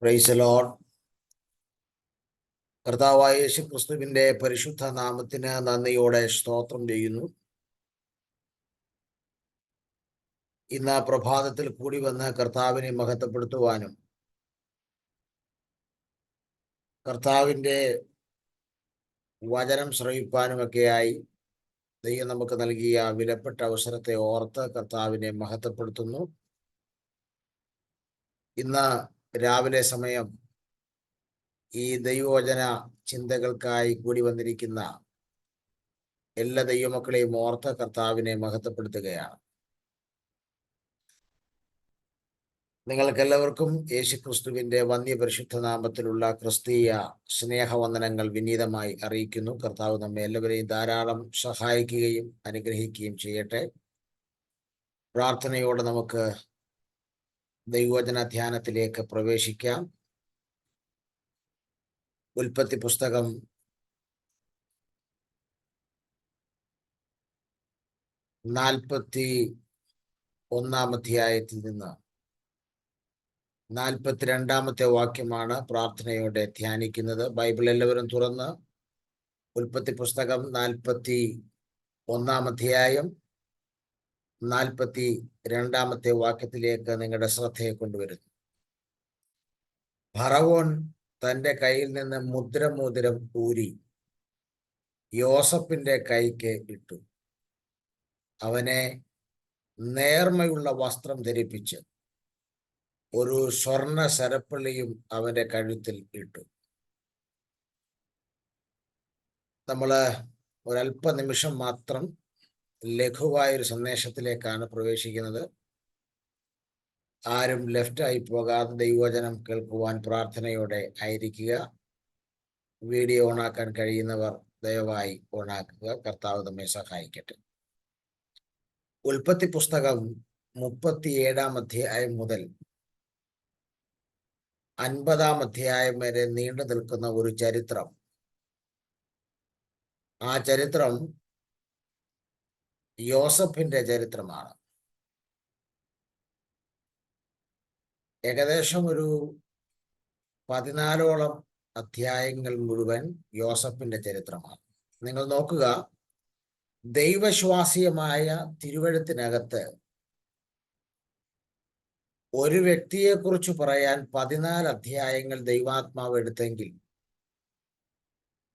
Praise the Lord. കർത്താവായ യേശു ക്രിസ്തുവിന്റെ പരിശുദ്ധ നാമത്തിന് നന്ദിയോടെ സ്തോത്രം ചെയ്യുന്നു. ഇന്ന് പ്രഭാതത്തിൽ കൂടി വന്ന് കർത്താവിനെ മഹത്വപ്പെടുത്തുവാനും കർത്താവിന്റെ വചനം ശ്രവിപ്പാനുമൊക്കെയായി ദൈവം നമുക്ക് നൽകിയ വിലപ്പെട്ട അവസരത്തെ ഓർത്ത് കർത്താവിനെ മഹത്വപ്പെടുത്തുന്നു. ഇന്ന് രാവിലെ സമയം ഈ ദൈവവചന ചിന്തകൾക്കായി കൂടി വന്നിരിക്കുന്ന എല്ലാ ദൈവമക്കളെയും ഓർത്ത് കർത്താവിനെ മഹത്വപ്പെടുത്തുകയാണ്. നിങ്ങൾക്കെല്ലാവർക്കും യേശു ക്രിസ്തുവിന്റെ വന്യപരിശുദ്ധ നാമത്തിലുള്ള ക്രിസ്തീയ സ്നേഹവന്ദനങ്ങൾ വിനീതമായി അറിയിക്കുന്നു. കർത്താവ് നമ്മെ എല്ലാവരെയും ധാരാളം സഹായിക്കുകയും അനുഗ്രഹിക്കുകയും ചെയ്യട്ടെ. പ്രാർത്ഥനയോടെ നമുക്ക് ദൈവവചന ധ്യാനത്തിലേക്ക് പ്രവേശിക്കാം. ഉൽപ്പത്തി പുസ്തകം 41-ാം അധ്യായത്തിൽ നിന്ന് 42-ാമത്തെ വാക്യമാണ് പ്രാർത്ഥനയോടെ ധ്യാനിക്കുന്നത്. ബൈബിൾ എല്ലാവരും തുറന്ന് ഉൽപ്പത്തി പുസ്തകം 41-ാം അധ്യായം 42-ാമത്തെ വാക്യത്തിലേക്ക് നിങ്ങളുടെ ശ്രദ്ധയെ കൊണ്ടുവരുന്നു. ഫറവോൻ തന്റെ കയ്യിൽ നിന്ന് മുദ്രമോതിരം ഊരി യോസഫിന്റെ കൈക്ക് ഇട്ടു. അവനെ നേർമയുള്ള വസ്ത്രം ധരിപ്പിച്ച് ഒരു സ്വർണ സരപ്പളിയും അവന്റെ കഴുത്തിൽ ഇട്ടു. നമ്മള് ഒരല്പനിമിഷം മാത്രം ലഘുവായൊരു സന്ദേശത്തിലേക്കാണ് പ്രവേശിക്കുന്നത്. ആരും ലെഫ്റ്റായി പോകാതെ ദൈവവചനം കേൾക്കുവാൻ പ്രാർത്ഥനയോടെ ആയിരിക്കുക. വീഡിയോ ഓണാക്കാൻ കഴിയുന്നവർ ദയവായി ഓണാക്കുക. കർത്താവ് നമ്മെ സഹായിക്കട്ടെ. ഉൽപ്പത്തി പുസ്തകം 37-ാം അധ്യായം മുതൽ 50-ാം അധ്യായം വരെ നീണ്ടു നിൽക്കുന്ന ഒരു ചരിത്രം. ആ ചരിത്രം യോസഫിന്റെ ചരിത്രമാണ്. ഏകദേശം ഒരു 14ഓളം അധ്യായങ്ങൾ മുഴുവൻ യോസഫിന്റെ ചരിത്രമാണ്. നിങ്ങൾ നോക്കുക, ദൈവശ്വാസീയമായ തിരുവെഴുത്തിനകത്ത് ഒരു വ്യക്തിയെക്കുറിച്ച് പറയാൻ 14 അധ്യായങ്ങൾ ദൈവാത്മാവ് എടുത്തെങ്കിൽ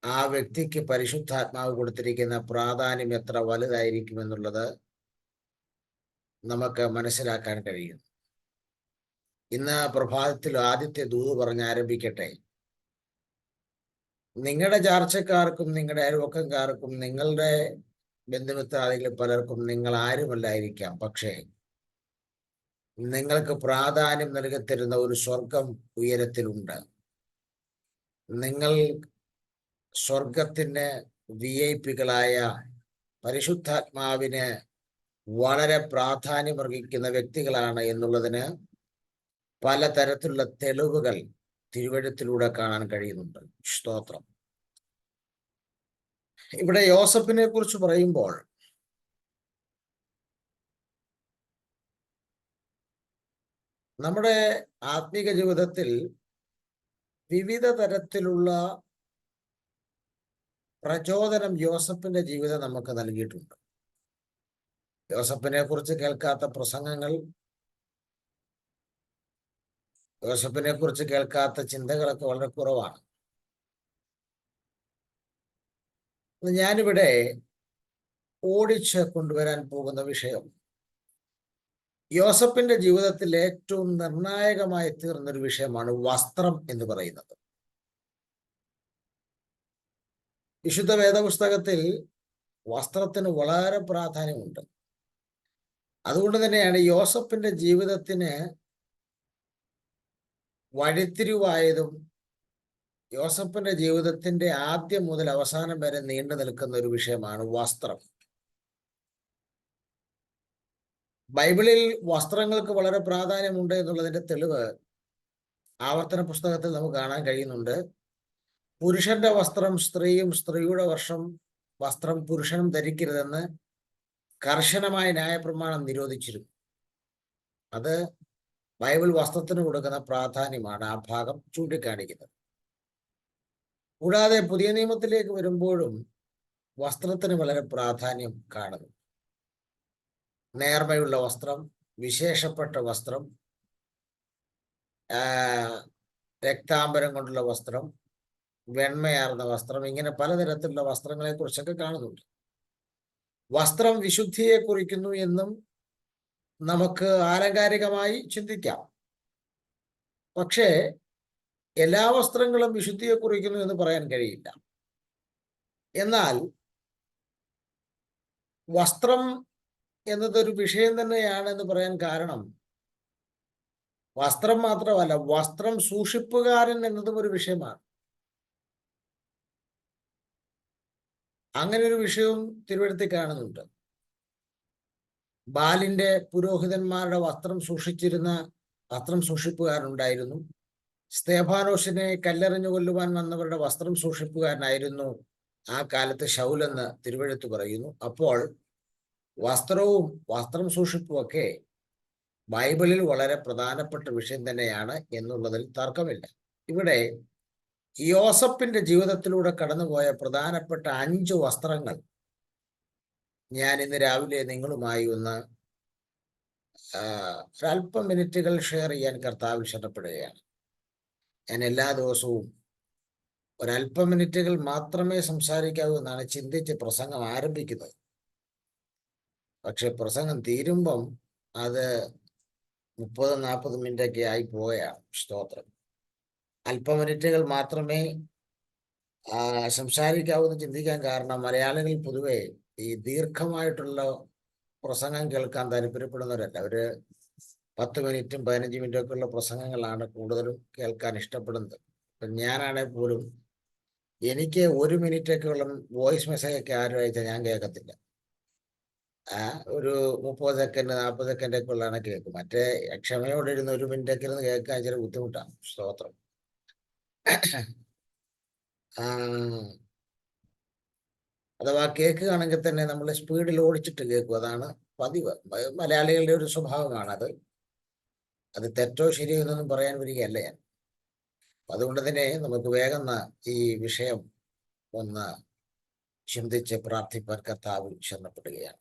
ആ വ്യക്തിക്ക് പരിശുദ്ധാത്മാവ് കൊടുത്തിരിക്കുന്ന പ്രാധാന്യം എത്ര വലുതായിരിക്കുമെന്നുള്ളത് നമുക്ക് മനസ്സിലാക്കാൻ കഴിയും. ഇന്ന് പ്രഭാതത്തിൽ ആദ്യത്തെ ദൂത് പറഞ്ഞ് ആരംഭിക്കട്ടെ. നിങ്ങളുടെ ചാർച്ചക്കാർക്കും നിങ്ങളുടെ അയൽവക്കക്കാർക്കും നിങ്ങളുടെ ബന്ധുമിത്രാദികളിൽ പലർക്കും നിങ്ങൾ ആരുമല്ലായിരിക്കാം, പക്ഷേ നിങ്ങൾക്ക് പ്രാധാന്യം നൽകത്തരുന്ന ഒരു സ്വർഗം ഉയരത്തിലുണ്ട്. നിങ്ങൾ സ്വർഗത്തിന് VIP-കളായ പരിശുദ്ധാത്മാവിന് വളരെ പ്രാധാന്യമർഹിക്കുന്ന വ്യക്തികളാണ് എന്നുള്ളതിന് പലതരത്തിലുള്ള തെളിവുകൾ തിരുവെഴുത്തിലൂടെ കാണാൻ കഴിയുന്നുണ്ട്. സ്തോത്രം. ഇവിടെ യോസഫിനെ കുറിച്ച് പറയുമ്പോൾ നമ്മുടെ ആത്മീക ജീവിതത്തിൽ വിവിധ തരത്തിലുള്ള പ്രചോദനം യോസഫിന്റെ ജീവിതം നമുക്ക് നൽകിയിട്ടുണ്ട്. യോസഫിനെ കുറിച്ച് കേൾക്കാത്ത പ്രസംഗങ്ങൾ, യോസഫിനെ കുറിച്ച് കേൾക്കാത്ത ചിന്തകളൊക്കെ വളരെ കുറവാണ്. ഞാനിവിടെ ഓടിച്ച് കൊണ്ടുവരാൻ പോകുന്ന വിഷയം യോസഫിന്റെ ജീവിതത്തിൽ ഏറ്റവും നിർണായകമായി തീർന്നൊരു വിഷയമാണ് വസ്ത്രം എന്ന് പറയുന്നത്. വിശുദ്ധ വേദപുസ്തകത്തിൽ വസ്ത്രത്തിന് വളരെ പ്രാധാന്യമുണ്ട്. അതുകൊണ്ട് തന്നെയാണ് യോസഫിന്റെ ജീവിതത്തിന് വഴിത്തിരിവായതും യോസഫിന്റെ ജീവിതത്തിന്റെ ആദ്യം മുതൽ അവസാനം വരെ നീണ്ടു നിൽക്കുന്ന ഒരു വിഷയമാണ് വസ്ത്രം. ബൈബിളിൽ വസ്ത്രങ്ങൾക്ക് വളരെ പ്രാധാന്യമുണ്ട് എന്നുള്ളതിന്റെ തെളിവ് ആവർത്തന പുസ്തകത്തിൽ നമുക്ക് കാണാൻ കഴിയുന്നുണ്ട്. പുരുഷന്റെ വസ്ത്രം സ്ത്രീയും സ്ത്രീയുടെ വസ്ത്രം പുരുഷനും ബൈബിൾ വസ്ത്രത്തിന് കൊടുക്കുന്ന പ്രാധാന്യമാണ് ആ ഭാഗം ചൂണ്ടിക്കാണിക്കുന്നത്. കൂടാതെ പുതിയ നിയമത്തിലേക്ക് വരുമ്പോഴും വസ്ത്രത്തിന് വളരെ പ്രാധാന്യം കാണുന്നു. നേർമയുള്ള വസ്ത്രം, വിശേഷപ്പെട്ട വസ്ത്രം, രക്താംബരം കൊണ്ടുള്ള വസ്ത്രം, വെണ്മയാർന്ന വസ്ത്രം, ഇങ്ങനെ പലതരത്തിലുള്ള വസ്ത്രങ്ങളെ കുറിച്ചൊക്കെ കാണുന്നുണ്ട്. വസ്ത്രം വിശുദ്ധിയെ കുറിക്കുന്നു എന്നും നമുക്ക് ആലങ്കാരികമായി ചിന്തിക്കാം. പക്ഷേ എല്ലാ വസ്ത്രങ്ങളും വിശുദ്ധിയെ കുറിക്കുന്നു എന്ന് പറയാൻ കഴിയില്ല. എന്നാൽ വസ്ത്രം എന്നതൊരു വിഷയം തന്നെയാണ് എന്ന് പറയാൻ കാരണം, വസ്ത്രം മാത്രമല്ല, വസ്ത്രം സൂക്ഷിപ്പുകാരൻ എന്നതും ഒരു വിഷയമാണ്. അങ്ങനെ ഒരു വിഷയവും തിരുവഴുത്തിൽ കാണുന്നുണ്ട്. ബാലിന്റെ പുരോഹിതന്മാരുടെ വസ്ത്രം സൂക്ഷിപ്പുകാരുണ്ടായിരുന്നു. സ്തേഫാനോസിനെ കല്ലെറിഞ്ഞു കൊല്ലുവാൻ വന്നവരുടെ വസ്ത്രം സൂക്ഷിപ്പുകാരനായിരുന്നു ആ കാലത്ത് ശൗലെന്ന് തിരുവഴുത്ത് പറയുന്നു. അപ്പോൾ വസ്ത്രം സൂക്ഷിപ്പുമൊക്കെ ബൈബിളിൽ വളരെ പ്രധാനപ്പെട്ട വിഷയം തന്നെയാണ് എന്നുള്ളതിൽ തർക്കമില്ല. ഇവിടെ യോസഫിന്റെ ജീവിതത്തിലൂടെ കടന്നുപോയ പ്രധാനപ്പെട്ട 5 വസ്ത്രങ്ങൾ ഞാൻ ഇന്ന് രാവിലെ നിങ്ങളുമായി ഒരല്പം മിനിറ്റുകൾ ഷെയർ ചെയ്യാൻ കർത്താവിൽ ഇഷ്ടപ്പെടുകയാണ്. ഞാൻ എല്ലാ ദിവസവും ഒരല്പം മിനിറ്റുകൾ മാത്രമേ സംസാരിക്കാവൂ എന്നാണ് ചിന്തിച്ച് പ്രസംഗം ആരംഭിക്കുന്നത്. പക്ഷെ പ്രസംഗം തീരുമ്പം അത് 30-40 മിനിറ്റൊക്കെ ആയി പോവുകയാണ്. സ്തോത്രം. അല്പം മിനിറ്റുകൾ മാത്രമേ സംസാരിക്കാവൂന്ന് ചിന്തിക്കാൻ കാരണം, മലയാളികൾ പൊതുവെ ഈ ദീർഘമായിട്ടുള്ള പ്രസംഗം കേൾക്കാൻ താല്പര്യപ്പെടുന്നവരല്ല. അവര് 10 മിനിറ്റും 15 മിനിറ്റും ഒക്കെ ഉള്ള പ്രസംഗങ്ങളാണ് കൂടുതലും കേൾക്കാൻ ഇഷ്ടപ്പെടുന്നത്. ഇപ്പം ഞാനാണെങ്കിൽ പോലും എനിക്ക് 1 മിനിറ്റൊക്കെ ഉള്ള വോയിസ് മെസ്സേജൊക്കെ ആരും അയച്ചാൽ ഞാൻ കേൾക്കത്തില്ല. ഒരു 30 സെക്കൻഡ് 40 സെക്കൻഡൊക്കെ ഉള്ളതാണ് കേൾക്കും. മറ്റേ ക്ഷമയോടെ ഇരുന്ന് 1 മിനിറ്റൊക്കെ ഇരുന്ന് കേൾക്കാൻ ഇച്ചിരി ബുദ്ധിമുട്ടാണ്. സ്തോത്രം. അഥവാ കേൾക്കുകയാണെങ്കിൽ തന്നെ നമ്മൾ സ്പീഡിൽ ഓടിച്ചിട്ട് കേൾക്കും. അതാണ് പതിവ്. മലയാളികളുടെ ഒരു സ്വഭാവമാണത്. അത് തെറ്റോ ശരിയോ എന്നൊന്നും പറയാൻ വരികയല്ല ഞാൻ. അതുകൊണ്ട് തന്നെ നമുക്ക് വേഗം ഈ വിഷയം ഒന്ന് ചിന്തിച്ച് പ്രാർത്ഥിപ്പാൻ കർത്താവിൽ ശരണപ്പെടുകയാണ്.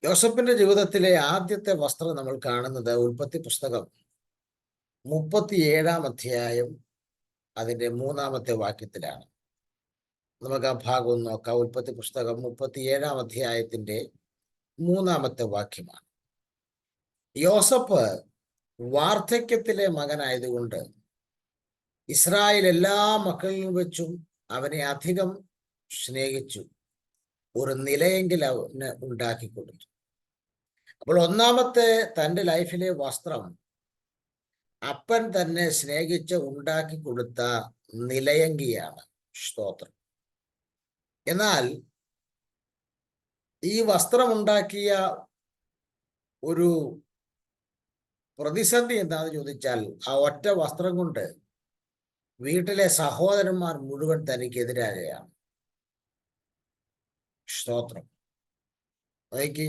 യോസഫിന്റെ ജീവിതത്തിലെ ആദ്യത്തെ വസ്ത്രം നമ്മൾ കാണുന്നത് ഉൽപ്പത്തി പുസ്തകം 37-ാം അധ്യായം അതിന്റെ 3-ാമത്തെ വാക്യത്തിലാണ്. നമുക്ക് ആ ഭാഗം ഒന്ന് നോക്കാം. ഉൽപ്പത്തി പുസ്തകം 37-ാം അധ്യായത്തിന്റെ 3-ാമത്തെ വാക്യമാണ്. യോസഫ് വാർദ്ധക്യത്തിലെ മകനായതുകൊണ്ട് ഇസ്രായേൽ എല്ലാ മക്കളിലും വെച്ചും അവനെ അധികം സ്നേഹിച്ചു, ഒരു നിലയെങ്കിൽ അവന് ഉണ്ടാക്കി കൊടുത്തു. അപ്പോൾ ഒന്നാമത്തെ തൻ്റെ ലൈഫിലെ വസ്ത്രം അപ്പൻ തന്നെ സ്നേഹിച്ച് ഉണ്ടാക്കി കൊടുത്ത നിലയങ്കിയാണ്. സ്തോത്രം. എന്നാൽ ഈ വസ്ത്രം ഉണ്ടാക്കിയ ഒരു പ്രതിസന്ധി എന്താണെന്ന് ചോദിച്ചാൽ, ആ ഒറ്റ വസ്ത്രം കൊണ്ട് വീട്ടിലെ സഹോദരന്മാർ മുഴുവൻ തനിക്കെതിരാകുകയാണ്. സ്തോത്രം. അതൊക്കെ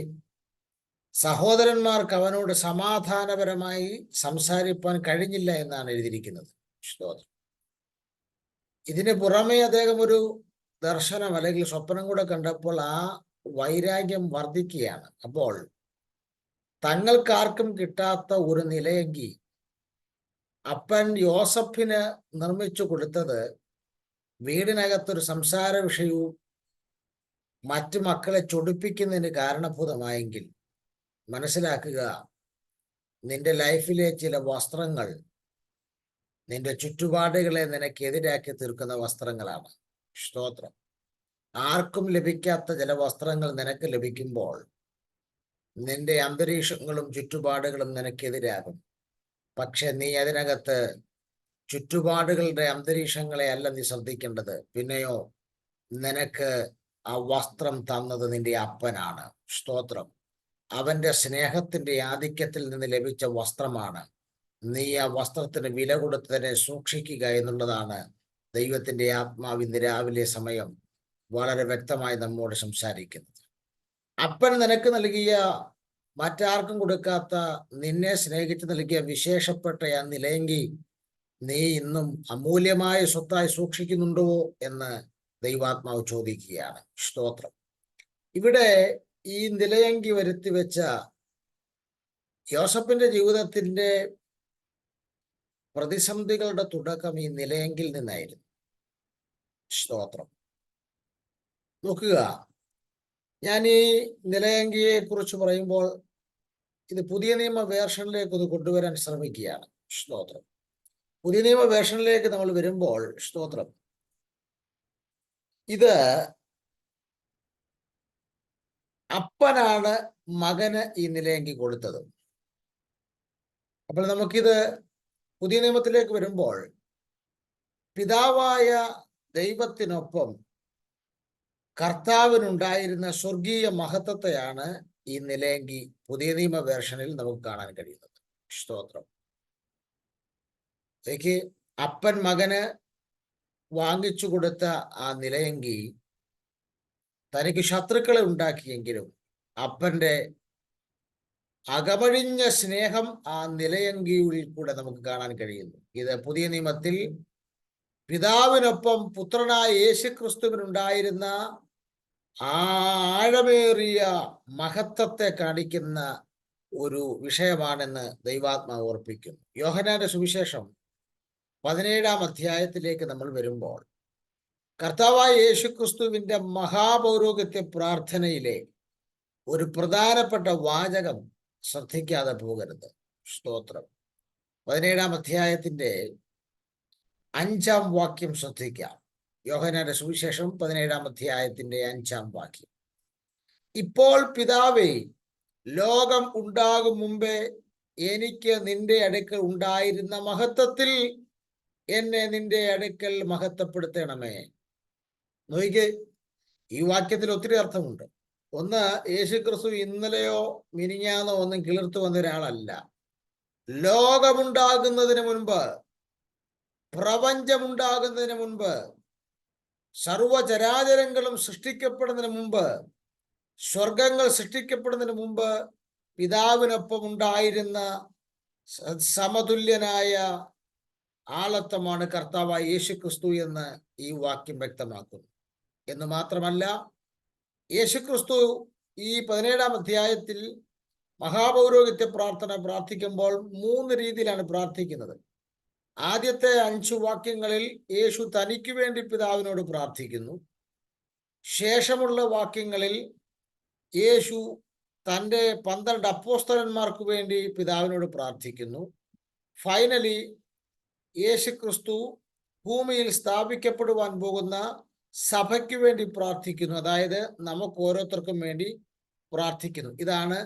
സഹോദരന്മാർക്ക് അവനോട് സമാധാനപരമായി സംസാരിപ്പാൻ കഴിഞ്ഞില്ല എന്നാണ് എഴുതിയിരിക്കുന്നത്. സ്തോത്രം. ഇതിന് പുറമെ അദ്ദേഹം ഒരു ദർശനം അല്ലെങ്കിൽ സ്വപ്നം കൂടെ കണ്ടപ്പോൾ ആ വൈരാഗ്യം വർദ്ധിക്കുകയാണ്. അപ്പോൾ തങ്ങൾക്കാർക്കും കിട്ടാത്ത ഒരു നിലയെങ്കിൽ അപ്പൻ യോസഫിന് നിർമ്മിച്ചു കൊടുത്തത് വീടിനകത്തൊരു സംസാര വിഷയവും മറ്റു മക്കളെ ചൊടിപ്പിക്കുന്നതിന് കാരണഭൂതമായെങ്കിൽ മനസ്സിലാക്കുക, നിന്റെ ലൈഫിലെ ചില വസ്ത്രങ്ങൾ നിന്റെ ചുറ്റുപാടുകളെ നിനക്കെതിരാക്കി തീർക്കുന്ന വസ്ത്രങ്ങളാണ്. സ്തോത്രം. ആർക്കും ലഭിക്കാത്ത ചില വസ്ത്രങ്ങൾ നിനക്ക് ലഭിക്കുമ്പോൾ നിന്റെ അന്തരീക്ഷങ്ങളും ചുറ്റുപാടുകളും നിനക്കെതിരാകും. പക്ഷെ നീ അതിനകത്ത് ചുറ്റുപാടുകളുടെ അന്തരീക്ഷങ്ങളെ അല്ല നീ ശ്രദ്ധിക്കേണ്ടത്. പിന്നെയോ നിനക്ക് ആ വസ്ത്രം തന്നത് നിന്റെ അപ്പനാണ്. സ്തോത്രം. അവന്റെ സ്നേഹത്തിന്റെ ആധിക്യത്തിൽ നിന്ന് ലഭിച്ച വസ്ത്രമാണ്. നീ ആ വസ്ത്രത്തിന് വില കൊടുത്തതിനെ സൂക്ഷിക്കുക എന്നുള്ളതാണ് ദൈവത്തിന്റെ ആത്മാവിന്റെ രാവിലെ സമയം വളരെ വ്യക്തമായി നമ്മോട് സംസാരിക്കുന്നത്. അപ്പൻ നിനക്ക് നൽകിയ മറ്റാർക്കും കൊടുക്കാത്ത നിന്നെ സ്നേഹിച്ചു നൽകിയ വിശേഷപ്പെട്ട ആ നിലയെങ്കി നീ ഇന്നും അമൂല്യമായ സ്വത്തായി സൂക്ഷിക്കുന്നുണ്ടോ എന്ന് ദൈവാത്മാവ് ചോദിക്കുകയാണ്. സ്തോത്രം. ഇവിടെ ഈ നിലയങ്കി വരുത്തി വെച്ച യോസഫിന്റെ ജീവിതത്തിന്റെ പ്രതിസന്ധികളുടെ തുടക്കം ഈ നിലയെങ്കിൽ നിന്നായിരുന്നു. സ്തോത്രം. നോക്കുക, ഞാൻ ഈ നിലയങ്കിയെ കുറിച്ച് പറയുമ്പോൾ ഇത് പുതിയ നിയമ വേർഷനിലേക്ക് ഒന്ന് കൊണ്ടുവരാൻ ശ്രമിക്കുകയാണ്. സ്തോത്രം. പുതിയ നിയമ വേർഷനിലേക്ക് നമ്മൾ വരുമ്പോൾ, സ്തോത്രം, ഇത് അപ്പനാണ് മകന് ഈ നിലയങ്കി കൊടുത്തത്. അപ്പോൾ നമുക്കിത് പുതിയ നിയമത്തിലേക്ക് വരുമ്പോൾ പിതാവായ ദൈവത്തിനൊപ്പം കർത്താവിനുണ്ടായിരുന്ന സ്വർഗീയ മഹത്വത്തെയാണ് ഈ നിലയങ്കി പുതിയ നിയമ വേർഷനിൽ നമുക്ക് കാണാൻ കഴിയുന്നത്. സ്തോത്രം. അപ്പൻ മകന് വാങ്ങിച്ചു കൊടുത്ത ആ നിലയങ്കി തനിക്ക് ശത്രുക്കളെ ഉണ്ടാക്കിയെങ്കിലും അപ്പന്റെ അകമഴിഞ്ഞ സ്നേഹം ആ നിലയങ്കിയിൽ കൂടെ നമുക്ക് കാണാൻ കഴിയുന്നു. ഇത് പുതിയ നിയമത്തിൽ പിതാവിനൊപ്പം പുത്രനായ യേശുക്രിസ്തുവിനുണ്ടായിരുന്ന ആ ആഴമേറിയ മഹത്വത്തെ കാണിക്കുന്ന ഒരു വിഷയമാണെന്ന് ദൈവാത്മാവ് ഓർപ്പിക്കുന്നു. യോഹന്നാന്റെ സുവിശേഷം 17-ാം അധ്യായത്തിലേക്ക് നമ്മൾ വരുമ്പോൾ കർത്താവായ യേശുക്രിസ്തുവിന്റെ മഹാപൗരോഹിത്യ പ്രാർത്ഥനയിലെ ഒരു പ്രധാനപ്പെട്ട വാചകം ശ്രദ്ധിക്കാതെ പോകരുത്. സ്തോത്രം. 17-ാം അധ്യായത്തിന്റെ 5-ാം വാക്യം ശ്രദ്ധിക്കാം. യോഹന്നാന്റെ സുവിശേഷം 17-ാം അധ്യായത്തിന്റെ 5-ാം വാക്യം. ഇപ്പോൾ പിതാവേ, ലോകം ഉണ്ടാകും മുമ്പേ എനിക്ക് നിന്റെ അടുക്കൽ ഉണ്ടായിരുന്ന മഹത്വത്തിൽ എന്നെ നിന്റെ അടുക്കൽ മഹത്വപ്പെടുത്തണമേ. നോക്കിക്കേ, ഈ വാക്യത്തിൽ ഒത്തിരി അർത്ഥമുണ്ട്. ഒന്ന്, യേശുക്രിസ്തു ഇന്നലെയോ മിനിഞ്ഞാന്നോ ഒന്നും കിളിർത്തു വന്ന ഒരാളല്ല. ലോകമുണ്ടാകുന്നതിന് മുൻപ്, പ്രപഞ്ചമുണ്ടാകുന്നതിന് മുൻപ്, സർവചരാചരങ്ങളും സൃഷ്ടിക്കപ്പെടുന്നതിന് മുമ്പ്, സ്വർഗങ്ങൾ സൃഷ്ടിക്കപ്പെടുന്നതിന് മുമ്പ് പിതാവിനൊപ്പം ഉണ്ടായിരുന്ന സമതുല്യനായ ആളത്വമാണ് കർത്താവായ യേശുക്രിസ്തു എന്ന് ഈ വാക്യം വ്യക്തമാക്കുന്നു. എന്ന് മാത്രമല്ല, യേശുക്രിസ്തു ഈ 17-ാം അധ്യായത്തിൽ മഹാപൗരോഹിത്യ പ്രാർത്ഥന പ്രാർത്ഥിക്കുമ്പോൾ 3 രീതിയിലാണ് പ്രാർത്ഥിക്കുന്നത്. ആദ്യത്തെ 5 വാക്യങ്ങളിൽ യേശു തനിക്ക് വേണ്ടി പിതാവിനോട് പ്രാർത്ഥിക്കുന്നു. ശേഷമുള്ള വാക്യങ്ങളിൽ യേശു തൻ്റെ 12 അപ്പോസ്തലന്മാർക്ക് വേണ്ടി പിതാവിനോട് പ്രാർത്ഥിക്കുന്നു. ഫൈനലി യേശുക്രിസ്തു ഭൂമിയിൽ സ്ഥാപിക്കപ്പെടുവാൻ പോകുന്ന സഭയ്ക്ക് വേണ്ടി പ്രാർത്ഥിക്കുന്നു. അതായത് നമുക്ക് ഓരോരുത്തർക്കും വേണ്ടി പ്രാർത്ഥിക്കുന്നു. ഇതാണ്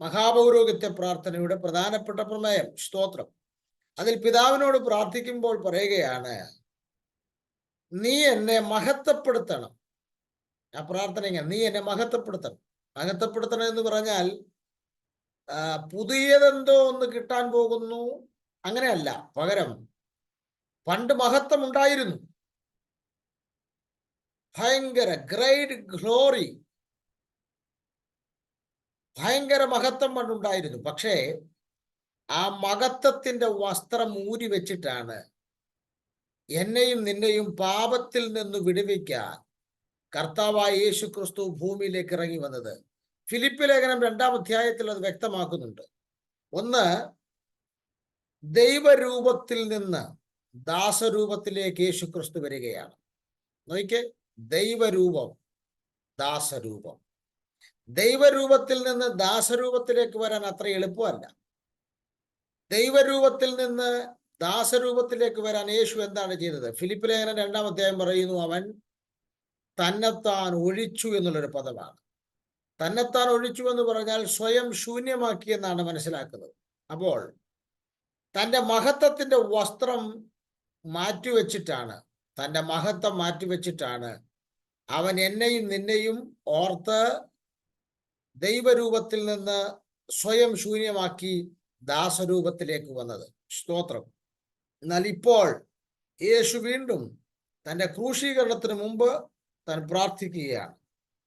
മഹാപൗരോഹിത്യ പ്രാർത്ഥനയുടെ പ്രധാനപ്പെട്ട പ്രമേയം. സ്തോത്രം. അതിൽ പിതാവിനോട് പ്രാർത്ഥിക്കുമ്പോൾ പറയുകയാണ്, നീ എന്നെ മഹത്വപ്പെടുത്തണം. ആ പ്രാർത്ഥന ഇങ്ങനെ, നീ എന്നെ മഹത്വപ്പെടുത്തണം. മഹത്വപ്പെടുത്തണം എന്ന് പറഞ്ഞാൽ പുതിയതെന്തോ ഒന്ന് കിട്ടാൻ പോകുന്നു, അങ്ങനെയല്ല. പകരം പണ്ട് മഹത്വം ഉണ്ടായിരുന്നു, ഭയങ്കര ഗ്രേറ്റ് ഗ്ലോറി, ഭയങ്കര മഹത്വം പണ്ടുണ്ടായിരുന്നു. പക്ഷേ ആ മഹത്വത്തിന്റെ വസ്ത്രം ഊരി വെച്ചിട്ടാണ് എന്നെയും നിന്നെയും പാപത്തിൽ നിന്ന് വിടുവിക്കാൻ കർത്താവായ യേശുക്രിസ്തു ഭൂമിയിലേക്ക് ഇറങ്ങി വന്നത്. ഫിലിപ്പ് ലേഖനം 2-ാം അധ്യായത്തിൽ അത് വ്യക്തമാക്കുന്നുണ്ട്. ഒന്ന്, ദൈവരൂപത്തിൽ നിന്ന് ദാസരൂപത്തിലേക്ക് യേശുക്രിസ്തു വരികയാണ്. നോക്കിക്കേ, ദൈവരൂപം, ദാസരൂപം. ദൈവരൂപത്തിൽ നിന്ന് ദാസരൂപത്തിലേക്ക് വരാൻ അത്ര എളുപ്പമല്ല. ദൈവരൂപത്തിൽ നിന്ന് ദാസരൂപത്തിലേക്ക് വരാൻ യേശു എന്താണ് ചെയ്തത്? ഫിലിപ്പ് ലേഖനം 2-ാം അധ്യായം പറയുന്നു, അവൻ തന്നെത്താൻ ഒഴിച്ചു എന്നുള്ളൊരു പദമാണ്. തന്നെത്താൻ ഒഴിച്ചു എന്ന് പറഞ്ഞാൽ സ്വയം ശൂന്യമാക്കി എന്നാണ് മനസ്സിലാക്കുന്നത്. അപ്പോൾ തൻ്റെ മഹത്വത്തിന്റെ വസ്ത്രം മാറ്റിവെച്ചിട്ടാണ്, തൻ്റെ മഹത്വം മാറ്റിവെച്ചിട്ടാണ് അവൻ എന്നെയും നിന്നെയും ഓർത്ത് ദൈവരൂപത്തിൽ നിന്ന് സ്വയം ശൂന്യമാക്കി ദാസരൂപത്തിലേക്ക് വന്നത്. സ്തോത്രം. എന്നാൽ ഇപ്പോൾ യേശു വീണ്ടും തൻ്റെ ക്രൂശീകരണത്തിന് മുമ്പ് താൻ പ്രാർത്ഥിക്കുകയാണ്.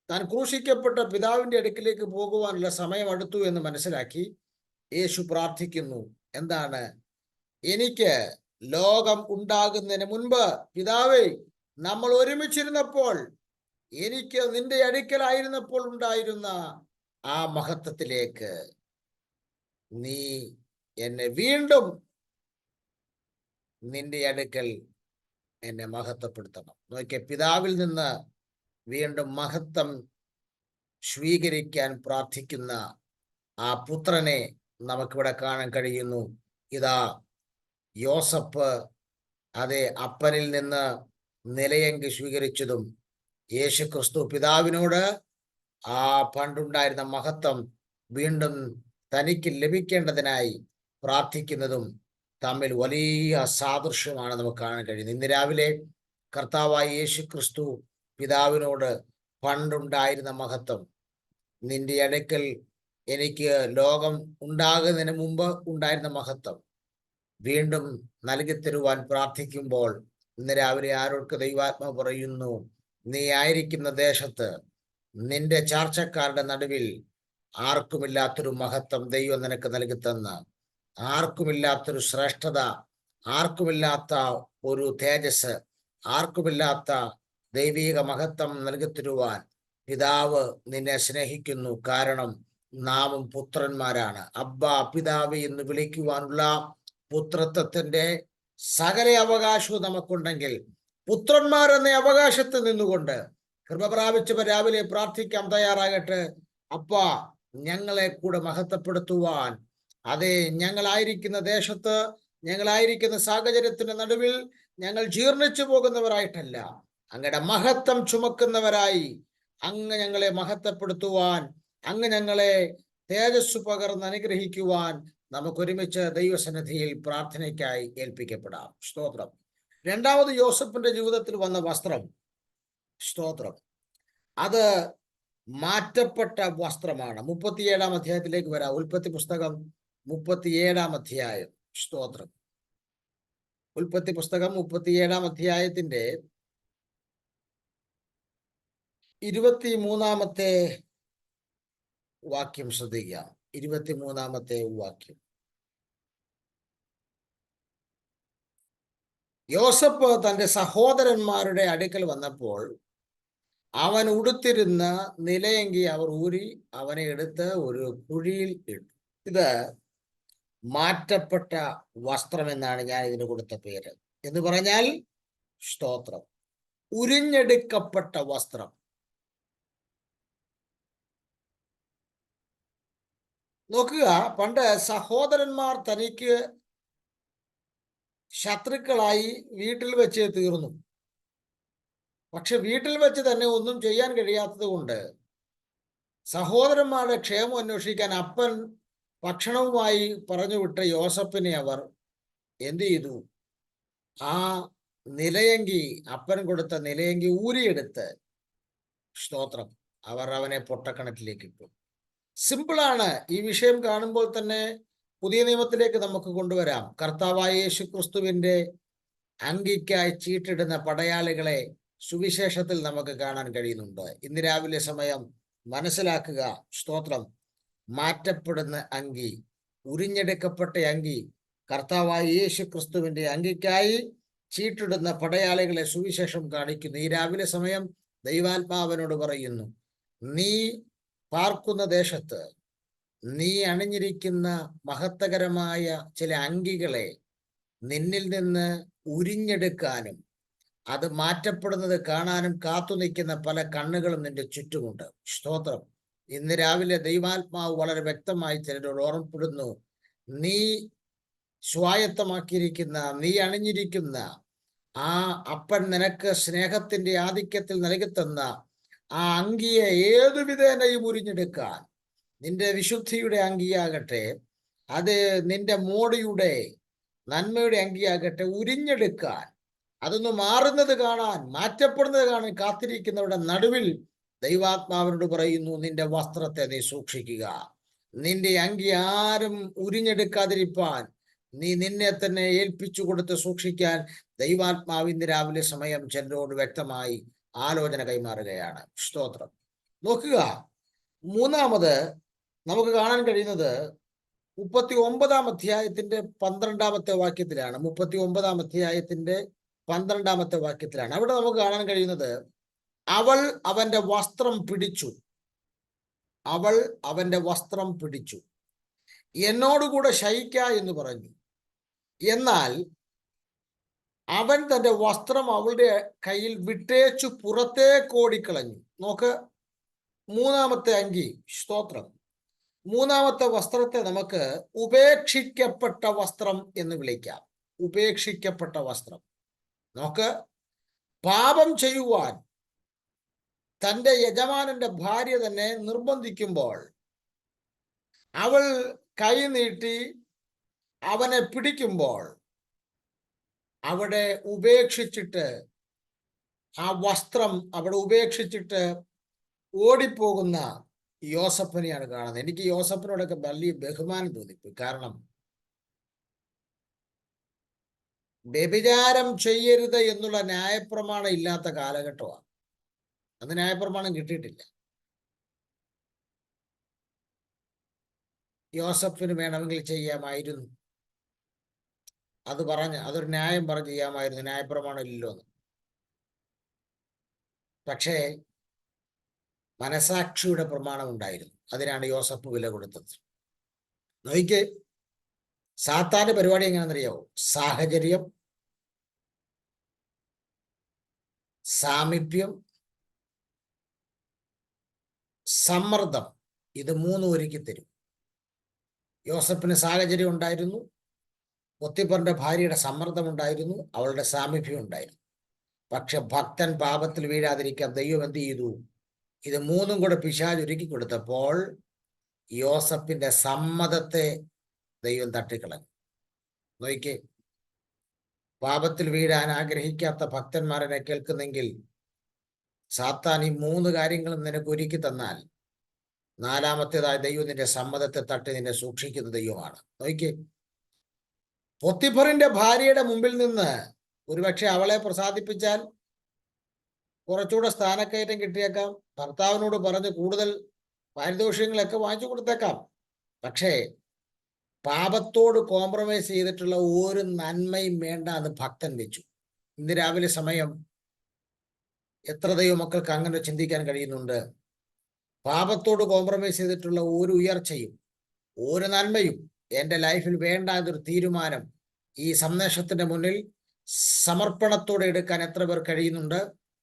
താൻ ക്രൂശിക്കപ്പെട്ട പിതാവിന്റെ അടുക്കിലേക്ക് പോകുവാനുള്ള സമയം അടുത്തു എന്ന് മനസ്സിലാക്കി യേശു പ്രാർത്ഥിക്കുന്നു. എന്താണ്? എനിക്ക് ലോകം ഉണ്ടാകുന്നതിന് മുൻപ് പിതാവേ, നമ്മൾ ഒരുമിച്ചിരുന്നപ്പോൾ എനിക്ക് നിന്റെ അടുക്കലായിരുന്നപ്പോൾ ഉണ്ടായിരുന്ന ആ മഹത്വത്തിലേക്ക് നീ എന്നെ വീണ്ടും നിന്റെ അടുക്കൽ എന്നെ മഹത്വപ്പെടുത്തണം. നോക്കിയ, പിതാവിൽ നിന്ന് വീണ്ടും മഹത്വം സ്വീകരിക്കാൻ പ്രാർത്ഥിക്കുന്ന ആ പുത്രനെ നമുക്കിവിടെ കാണാൻ കഴിയുന്നു. ഇതാ യോസഫ് അതെ അപ്പനിൽ നിന്ന് നിലയങ്കി സ്വീകരിച്ചതും യേശു ക്രിസ്തു പിതാവിനോട് ആ പണ്ടുണ്ടായിരുന്ന മഹത്വം വീണ്ടും തനിക്ക് ലഭിക്കേണ്ടതിനായി പ്രാർത്ഥിക്കുന്നതും തമ്മിൽ വലിയ സാദൃശ്യമാണ് നമുക്ക് കാണാൻ കഴിയുന്നത്. ഇന്ന് രാവിലെ കർത്താവായ യേശു ക്രിസ്തു പിതാവിനോട് പണ്ടുണ്ടായിരുന്ന മഹത്വം, നിന്റെ അടുക്കൽ എനിക്ക് ലോകം ഉണ്ടാകുന്നതിന് മുമ്പ് ഉണ്ടായിരുന്ന മഹത്വം വീണ്ടും നൽകി തരുവാൻ പ്രാർത്ഥിക്കുമ്പോൾ ഇന്ന് രാവിലെ ആരോർക്ക് ദൈവാത്മാവ് പറയുന്നു, നീ ആയിരിക്കുന്ന ദേശത്ത് നിന്റെ ചാർച്ചക്കാരുടെ നടുവിൽ ആർക്കുമില്ലാത്തൊരു മഹത്വം ദൈവം നിനക്ക് നൽകി തന്ന, ആർക്കുമില്ലാത്തൊരു ശ്രേഷ്ഠത, ആർക്കുമില്ലാത്ത ഒരു തേജസ്, ആർക്കുമില്ലാത്ത ദൈവിക മഹത്വം നൽകി തരുവാൻ പിതാവ് നിന്നെ സ്നേഹിക്കുന്നു. കാരണം നാമും പുത്രന്മാരാണ്. അബ്ബാ പിതാവ് എന്ന് വിളിക്കുവാനുള്ള പുത്രത്വത്തിന്റെ സകല അവകാശവും നമുക്കുണ്ടെങ്കിൽ പുത്രന്മാരെന്ന അവകാശത്തിൽ നിന്നുകൊണ്ട് കൃപ പ്രാപിച്ചവർ രാവിലെ പ്രാർത്ഥിക്കാൻ തയ്യാറാകട്ടെ. അപ്പാ, ഞങ്ങളെ കൂടെ മഹത്വപ്പെടുത്തുവാൻ, അതെ ഞങ്ങളായിരിക്കുന്ന ദേശത്ത്, ഞങ്ങളായിരിക്കുന്ന സാഹചര്യത്തിന്റെ നടുവിൽ ഞങ്ങൾ ജീർണിച്ചു പോകുന്നവരായിട്ടല്ല, അങ്ങയുടെ മഹത്വം ചുമക്കുന്നവരായി അങ്ങ് ഞങ്ങളെ മഹത്വപ്പെടുത്തുവാൻ, അങ്ങ് ഞങ്ങളെ തേജസ് പകർന്ന് അനുഗ്രഹിക്കുവാൻ നമുക്കൊരുമിച്ച് ദൈവസന്നിധിയിൽ പ്രാർത്ഥനയ്ക്കായി ഏൽപ്പിക്കപ്പെടാം. സ്തോത്രം. രണ്ടാമത് യോസഫിന്റെ ജീവിതത്തിൽ വന്ന വസ്ത്രം, സ്തോത്രം, അത് മാറ്റപ്പെട്ട വസ്ത്രമാണ്. 37-ാം അധ്യായത്തിലേക്ക് വരാം. ഉൽപ്പത്തി പുസ്തകം 37-ാം അധ്യായം. സ്തോത്രം. ഉൽപ്പത്തി പുസ്തകം 37-ാം അധ്യായത്തിന്റെ 23-ാമത്തെ വാക്യം ശ്രദ്ധിക്കുക. 23-ാമത്തെ വാക്യം. യോസഫ് തന്റെ സഹോദരന്മാരുടെ അടുക്കൽ വന്നപ്പോൾ അവൻ ഉടുത്തിരുന്ന നിലയങ്കി അവർ ഊരി അവനെ എടുത്ത് ഒരു കുഴിയിൽ ഇട്ടു. ഇത് മാറ്റപ്പെട്ട വസ്ത്രം എന്നാണ് ഞാൻ ഇതിന് കൊടുത്ത പേര്. എന്ന് പറഞ്ഞാൽ, സ്തോത്രം, ഉരിഞ്ഞെടുക്കപ്പെട്ട വസ്ത്രം. നോക്കുക, പണ്ട് സഹോദരന്മാർ തനിക്ക് ശത്രുക്കളായി വീട്ടിൽ വെച്ച് തീർന്നു. പക്ഷെ വീട്ടിൽ വെച്ച് തന്നെ ഒന്നും ചെയ്യാൻ കഴിയാത്തത് കൊണ്ട് സഹോദരന്മാരുടെ ക്ഷേമം അന്വേഷിക്കാൻ അപ്പൻ ഭക്ഷണവുമായി പറഞ്ഞുവിട്ട യോസഫിനെ അവർ എന്ത് ചെയ്തു? ആ നിലയങ്കി, അപ്പൻ കൊടുത്ത നിലയങ്കി ഊരിയെടുത്ത്, സ്തോത്രം, അവർ അവനെ പൊട്ടക്കിണറ്റിലേക്ക് ഇട്ടു. സിമ്പിളാണ്. ഈ വിഷയം കാണുമ്പോൾ തന്നെ പുതിയ നിയമത്തിലേക്ക് നമുക്ക് കൊണ്ടുവരാം. കർത്താവായ യേശു ക്രിസ്തുവിന്റെ അങ്കിക്കായി ചീട്ടിടുന്ന പടയാളികളെ സുവിശേഷത്തിൽ നമുക്ക് കാണാൻ കഴിയുന്നുണ്ട്. ഇന്ന് രാവിലെ സമയം മനസ്സിലാക്കുക, സ്തോത്രം, മാറ്റപ്പെടുന്ന അങ്കി, ഉരിഞ്ഞെടുക്കപ്പെട്ട അങ്കി, കർത്താവായ യേശു ക്രിസ്തുവിന്റെ അങ്കിക്കായി ചീട്ടിടുന്ന പടയാളികളെ സുവിശേഷം കാണിക്കുന്നു. ഈ രാവിലെ സമയം ദൈവാത്മാവനോട് പറയുന്നു, നീ പാർക്കുന്ന ദേശത്ത് നീ അണിഞ്ഞിരിക്കുന്ന മഹത്വകരമായ ചില അങ്കികളെ നിന്നിൽ നിന്ന് ഉരിഞ്ഞെടുക്കാനും അത് മാറ്റപ്പെടുന്നത് കാണാനും കാത്തു നിൽക്കുന്ന പല കണ്ണുകളും നിന്റെ ചുറ്റുമുണ്ട്. സ്തോത്രം. ഇന്ന് രാവിലെ ദൈവാത്മാവ് വളരെ വ്യക്തമായി ചിലരോട് ഓർമ്മപ്പെടുന്നു, നീ സ്വായത്തമാക്കിയിരിക്കുന്ന, നീ അണിഞ്ഞിരിക്കുന്ന ആ അപ്പൻ നിനക്ക് സ്നേഹത്തിന്റെ ആധിക്യത്തിൽ നൽകിത്തന്ന ആ അങ്കിയെ ഏതുവിധേനയും ഉരിഞ്ഞെടുക്കാൻ, നിന്റെ വിശുദ്ധിയുടെ അങ്കിയാകട്ടെ, അത് നിന്റെ മോടിയുടെ നന്മയുടെ അങ്കിയാകട്ടെ, ഉരിഞ്ഞെടുക്കാൻ, അതൊന്ന് മാറുന്നത് കാണാൻ, മാറ്റപ്പെടുന്നത് കാണാൻ കാത്തിരിക്കുന്നവരുടെ നടുവിൽ ദൈവാത്മാവിനോട് പറയുന്നു, നിന്റെ വസ്ത്രത്തെ നീ സൂക്ഷിക്കുക. നിന്റെ അങ്കി ആരും ഉരിഞ്ഞെടുക്കാതിരിപ്പാൻ നീ നിന്നെ തന്നെ ഏൽപ്പിച്ചു കൊടുത്ത് സൂക്ഷിക്കാൻ ദൈവാത്മാവ് ഇന്ന് രാവിലെ സമയം ചിലരോട് വ്യക്തമായി ആലോചന കൈമാറുകയാണ്. സ്തോത്രം. നോക്കുക, മൂന്നാമത് നമുക്ക് കാണാൻ കഴിയുന്നത് 39 അധ്യായത്തിന്റെ 12 വാക്യത്തിലാണ്. 39 അധ്യായത്തിന്റെ 12 വാക്യത്തിലാണ്. അവിടെ നമുക്ക് കാണാൻ കഴിയുന്നത്, അവൾ അവന്റെ വസ്ത്രം പിടിച്ചു, അവൾ അവന്റെ വസ്ത്രം പിടിച്ചു, എന്നോടുകൂടെ ശയിക്ക എന്ന് പറഞ്ഞു. എന്നാൽ അവൻ തന്റെ വസ്ത്രം അവളുടെ കയ്യിൽ വിട്ടേച്ചു പുറത്തേക്ക് ഓടിക്കളഞ്ഞു. നോക്ക്, മൂന്നാമത്തെ അങ്കി, സ്തോത്രം. മൂന്നാമത്തെ വസ്ത്രത്തെ നമുക്ക് ഉപേക്ഷിക്കപ്പെട്ട വസ്ത്രം എന്ന് വിളിക്കാം. ഉപേക്ഷിക്കപ്പെട്ട വസ്ത്രം. നോക്ക്, പാപം ചെയ്യുവാൻ തൻ്റെ യജമാനന്റെ ഭാര്യ തന്നെ നിർബന്ധിക്കുമ്പോൾ അവൾ കൈ നീട്ടി അവനെ പിടിക്കുമ്പോൾ അവിടെ ഉപേക്ഷിച്ചിട്ട്, ആ വസ്ത്രം അവിടെ ഉപേക്ഷിച്ചിട്ട് ഓടിപ്പോകുന്ന യോസഫിനെയാണ് കാണുന്നത്. എനിക്ക് യോസഫിനോടൊക്കെ വലിയ ബഹുമാനം തോന്നിപ്പോയി. കാരണം വ്യഭിചാരം ചെയ്യരുത് എന്നുള്ള ന്യായപ്രമാണം ഇല്ലാത്ത കാലഘട്ടമാണ്. അത് ന്യായപ്രമാണം കിട്ടിയിട്ടില്ല. യോസഫിന് വേണമെങ്കിൽ ചെയ്യാമായിരുന്നു, അത് പറഞ്ഞ് അതൊരു ന്യായം പറഞ്ഞ് ചെയ്യാമായിരുന്നു, ന്യായപ്രമാണം ഇല്ലല്ലോ എന്ന്. പക്ഷേ മനസാക്ഷിയുടെ പ്രമാണം ഉണ്ടായിരുന്നു, അതിനാണ് യോസഫ് വില കൊടുത്തത്. നോയിക്ക്, സാത്താന്റെ പരിപാടി എങ്ങനെയാണെന്നറിയാവോ? സാഹചര്യം, സാമീപ്യം, സമ്മർദ്ദം, ഇത് മൂന്നും ഒരുക്കി തരും. യോസഫിന് സാഹചര്യം ഉണ്ടായിരുന്നു, പൊത്തിഫറിന്റെ ഭാര്യയുടെ സമ്മർദ്ദം ഉണ്ടായിരുന്നു, അവളുടെ സാമീപ്യം ഉണ്ടായിരുന്നു. പക്ഷെ ഭക്തൻ പാപത്തിൽ വീഴാതിരിക്കാൻ ദൈവം എന്ത് ചെയ്തു? ഇത് മൂന്നും കൂടെ പിശാച് ഒരുക്കി കൊടുത്തപ്പോൾ യോസഫിന്റെ സമ്മതത്തെ ദൈവം തട്ടിക്കളഞ്ഞു. നോയിക്കേ, പാപത്തിൽ വീഴാൻ ആഗ്രഹിക്കാത്ത ഭക്തന്മാരെ കേൾക്കുന്നെങ്കിൽ സാത്താൻ ഈ മൂന്ന് കാര്യങ്ങളും നിനക്ക് ഒരുക്കി തന്നാൽ നാലാമത്തേതായ ദൈവം നിന്റെ സമ്മതത്തെ തട്ടി നിന്നെ സൂക്ഷിക്കുന്ന ദൈവമാണ്. നോയിക്കേ, പൊത്തിഫറിന്റെ ഭാര്യയുടെ മുമ്പിൽ നിന്ന് ഒരുപക്ഷെ അവളെ പ്രസാദിപ്പിച്ചാൽ കുറച്ചുകൂടെ സ്ഥാനക്കയറ്റം കിട്ടിയേക്കാം, ഭർത്താവിനോട് പറഞ്ഞ് കൂടുതൽ പാരിതോഷികങ്ങളൊക്കെ വാങ്ങിച്ചു കൊടുത്തേക്കാം. പക്ഷേ പാപത്തോട് കോംപ്രമൈസ് ചെയ്തിട്ടുള്ള ഒരു നന്മയും വേണ്ട എന്ന് ഭക്തൻ വെച്ചു. ഇന്ന് രാവിലെ സമയം എത്ര ദൈവമക്കൾക്ക് അങ്ങനെ ചിന്തിക്കാൻ കഴിയുന്നുണ്ട്? പാപത്തോട് കോംപ്രമൈസ് ചെയ്തിട്ടുള്ള ഒരു ഉയർച്ചയും ഒരു നന്മയും എൻ്റെ ലൈഫിൽ വേണ്ട എന്നൊരു തീരുമാനം ഈ സന്ദേശത്തിന്റെ മുന്നിൽ സമർപ്പണത്തോടെ എടുക്കാൻ എത്ര പേർ കഴിയുന്നുണ്ട്?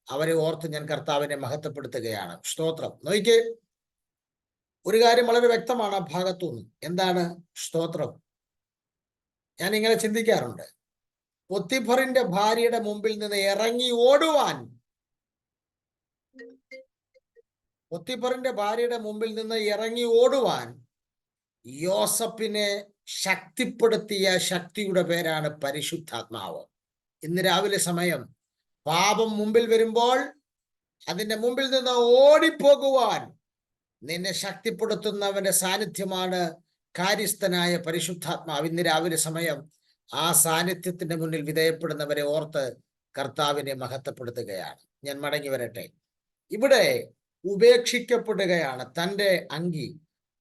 അവരെ ഓർത്ത് ഞാൻ കർത്താവിനെ മഹത്വപ്പെടുത്തുകയാണ്. സ്തോത്രം. നോയിക്കേ, ഒരു കാര്യം വളരെ വ്യക്തമാണ് ആ ഭാഗത്തുനിന്ന്. എന്താണ്? സ്തോത്രം. ഞാൻ ഇങ്ങനെ ചിന്തിക്കാറുണ്ട്, പൊത്തിഫറിന്റെ ഭാര്യയുടെ മുമ്പിൽ നിന്ന് ഇറങ്ങി ഓടുവാൻ, പൊത്തിഫറിന്റെ ഭാര്യയുടെ മുമ്പിൽ നിന്ന് ഇറങ്ങി ഓടുവാൻ യോസഫിനെ ശക്തിപ്പെടുത്തിയ ശക്തിയുടെ പേരാണ് പരിശുദ്ധാത്മാവ്. ഇന്ന് രാവിലെ സമയം പാപം മുമ്പിൽ വരുമ്പോൾ അതിന്റെ മുമ്പിൽ നിന്ന് ഓടിപ്പോകുവാൻ നിന്നെ ശക്തിപ്പെടുത്തുന്നവന്റെ സാന്നിധ്യമാണ് കാര്യസ്ഥനായ പരിശുദ്ധാത്മാവ്. ഇന്ന് രാവിലെ സമയം ആ സാന്നിധ്യത്തിന്റെ മുന്നിൽ വിധേയപ്പെടുന്നവരെ ഓർത്ത് കർത്താവിനെ മഹത്വപ്പെടുത്തുകയാണ്. ഞാൻ മടങ്ങി വരട്ടെ. ഇവിടെ ഉപേക്ഷിക്കപ്പെടുകയാണ്. തൻ്റെ അങ്കി,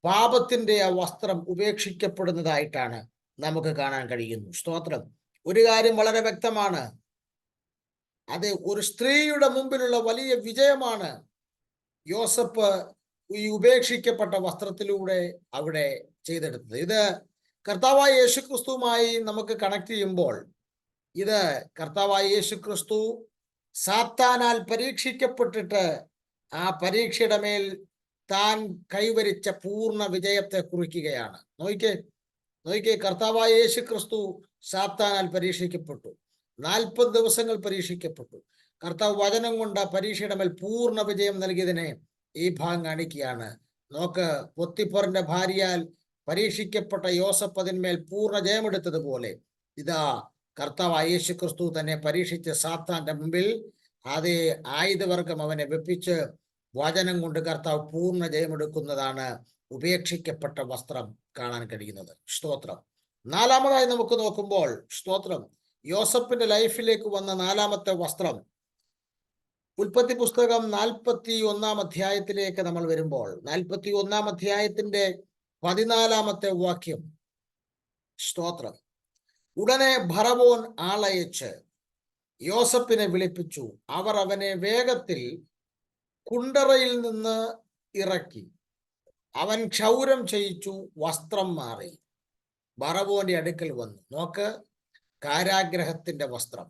പാപത്തിന്റെ ആ വസ്ത്രം ഉപേക്ഷിക്കപ്പെടുന്നതായിട്ടാണ് നമുക്ക് കാണാൻ കഴിയുന്നു. സ്തോത്രം. ഒരു കാര്യം വളരെ വ്യക്തമാണ്, അത് ഒരു സ്ത്രീയുടെ മുമ്പിലുള്ള വലിയ വിജയമാണ് യോസഫ് ഈ ഉപേക്ഷിക്കപ്പെട്ട വസ്ത്രത്തിലൂടെ അവിടെ ചെയ്തെടുത്തത്. ഇത് കർത്താവായ യേശുക്രിസ്തുവുമായി നമുക്ക് കണക്ട് ചെയ്യുമ്പോൾ, ഇത് കർത്താവായ യേശുക്രിസ്തു സാത്താനാൽ പരീക്ഷിക്കപ്പെട്ടിട്ട് ആ പരീക്ഷയുടെ മേൽ താൻ കൈവരിച്ച പൂർണ്ണ വിജയത്തെ കുറിക്കുകയാണ്. നോയിക്കേ, കർത്താവായ യേശുക്രിസ്തു സാത്താനാൽ പരീക്ഷിക്കപ്പെട്ടു, 40 ദിവസങ്ങൾ പരീക്ഷിക്കപ്പെട്ടു. കർത്താവ് വചനം കൊണ്ട് പരീക്ഷയുടെ മേൽ പൂർണ്ണ വിജയം നൽകിയതിനെ ഈ ഭാഗം കാണിക്കുകയാണ്. നോക്ക്, പൊത്തിഫറിന്റെ ഭാര്യയാൽ പരീക്ഷിക്കപ്പെട്ട യോസഫ് അതിന്മേൽ പൂർണ്ണ ജയമെടുത്തതുപോലെ ഇതാ കർത്താവായ യേശുക്രിസ്തു തന്നെ പരീക്ഷിച്ച് സാത്താന്റെ മുമ്പിൽ അതേ ആയുധവർഗം അവനെ വെപ്പിച്ച് വചനം കൊണ്ട് കർത്താവ് പൂർണ്ണ ജയമെടുക്കുന്നതാണ് ഉപേക്ഷിക്കപ്പെട്ട വസ്ത്രം കാണാൻ കഴിയുന്നത്. സ്തോത്രം. നാലാമതായി നമുക്ക് നോക്കുമ്പോൾ, സ്തോത്രം, യോസഫിന്റെ ലൈഫിലേക്ക് വന്ന നാലാമത്തെ വസ്ത്രം ഉൽപ്പത്തി പുസ്തകം 41 അധ്യായത്തിലേക്ക് നമ്മൾ വരുമ്പോൾ 41 അധ്യായത്തിന്റെ 14 വാക്യം. സ്തോത്രം. ഉടനെ ഫറവോൻ ആളയച്ച് യോസഫിനെ വിളിപ്പിച്ചു. അവർ അവനെ വേഗത്തിൽ കുണ്ടറയിൽ നിന്ന് ഇറക്കി. അവൻ ക്ഷൗരം ചെയ്യിച്ചു, വസ്ത്രം മാറി ഫറവോന്റെ അടുക്കൽ വന്നു. നോക്ക്, കാരാഗ്രഹത്തിന്റെ വസ്ത്രം,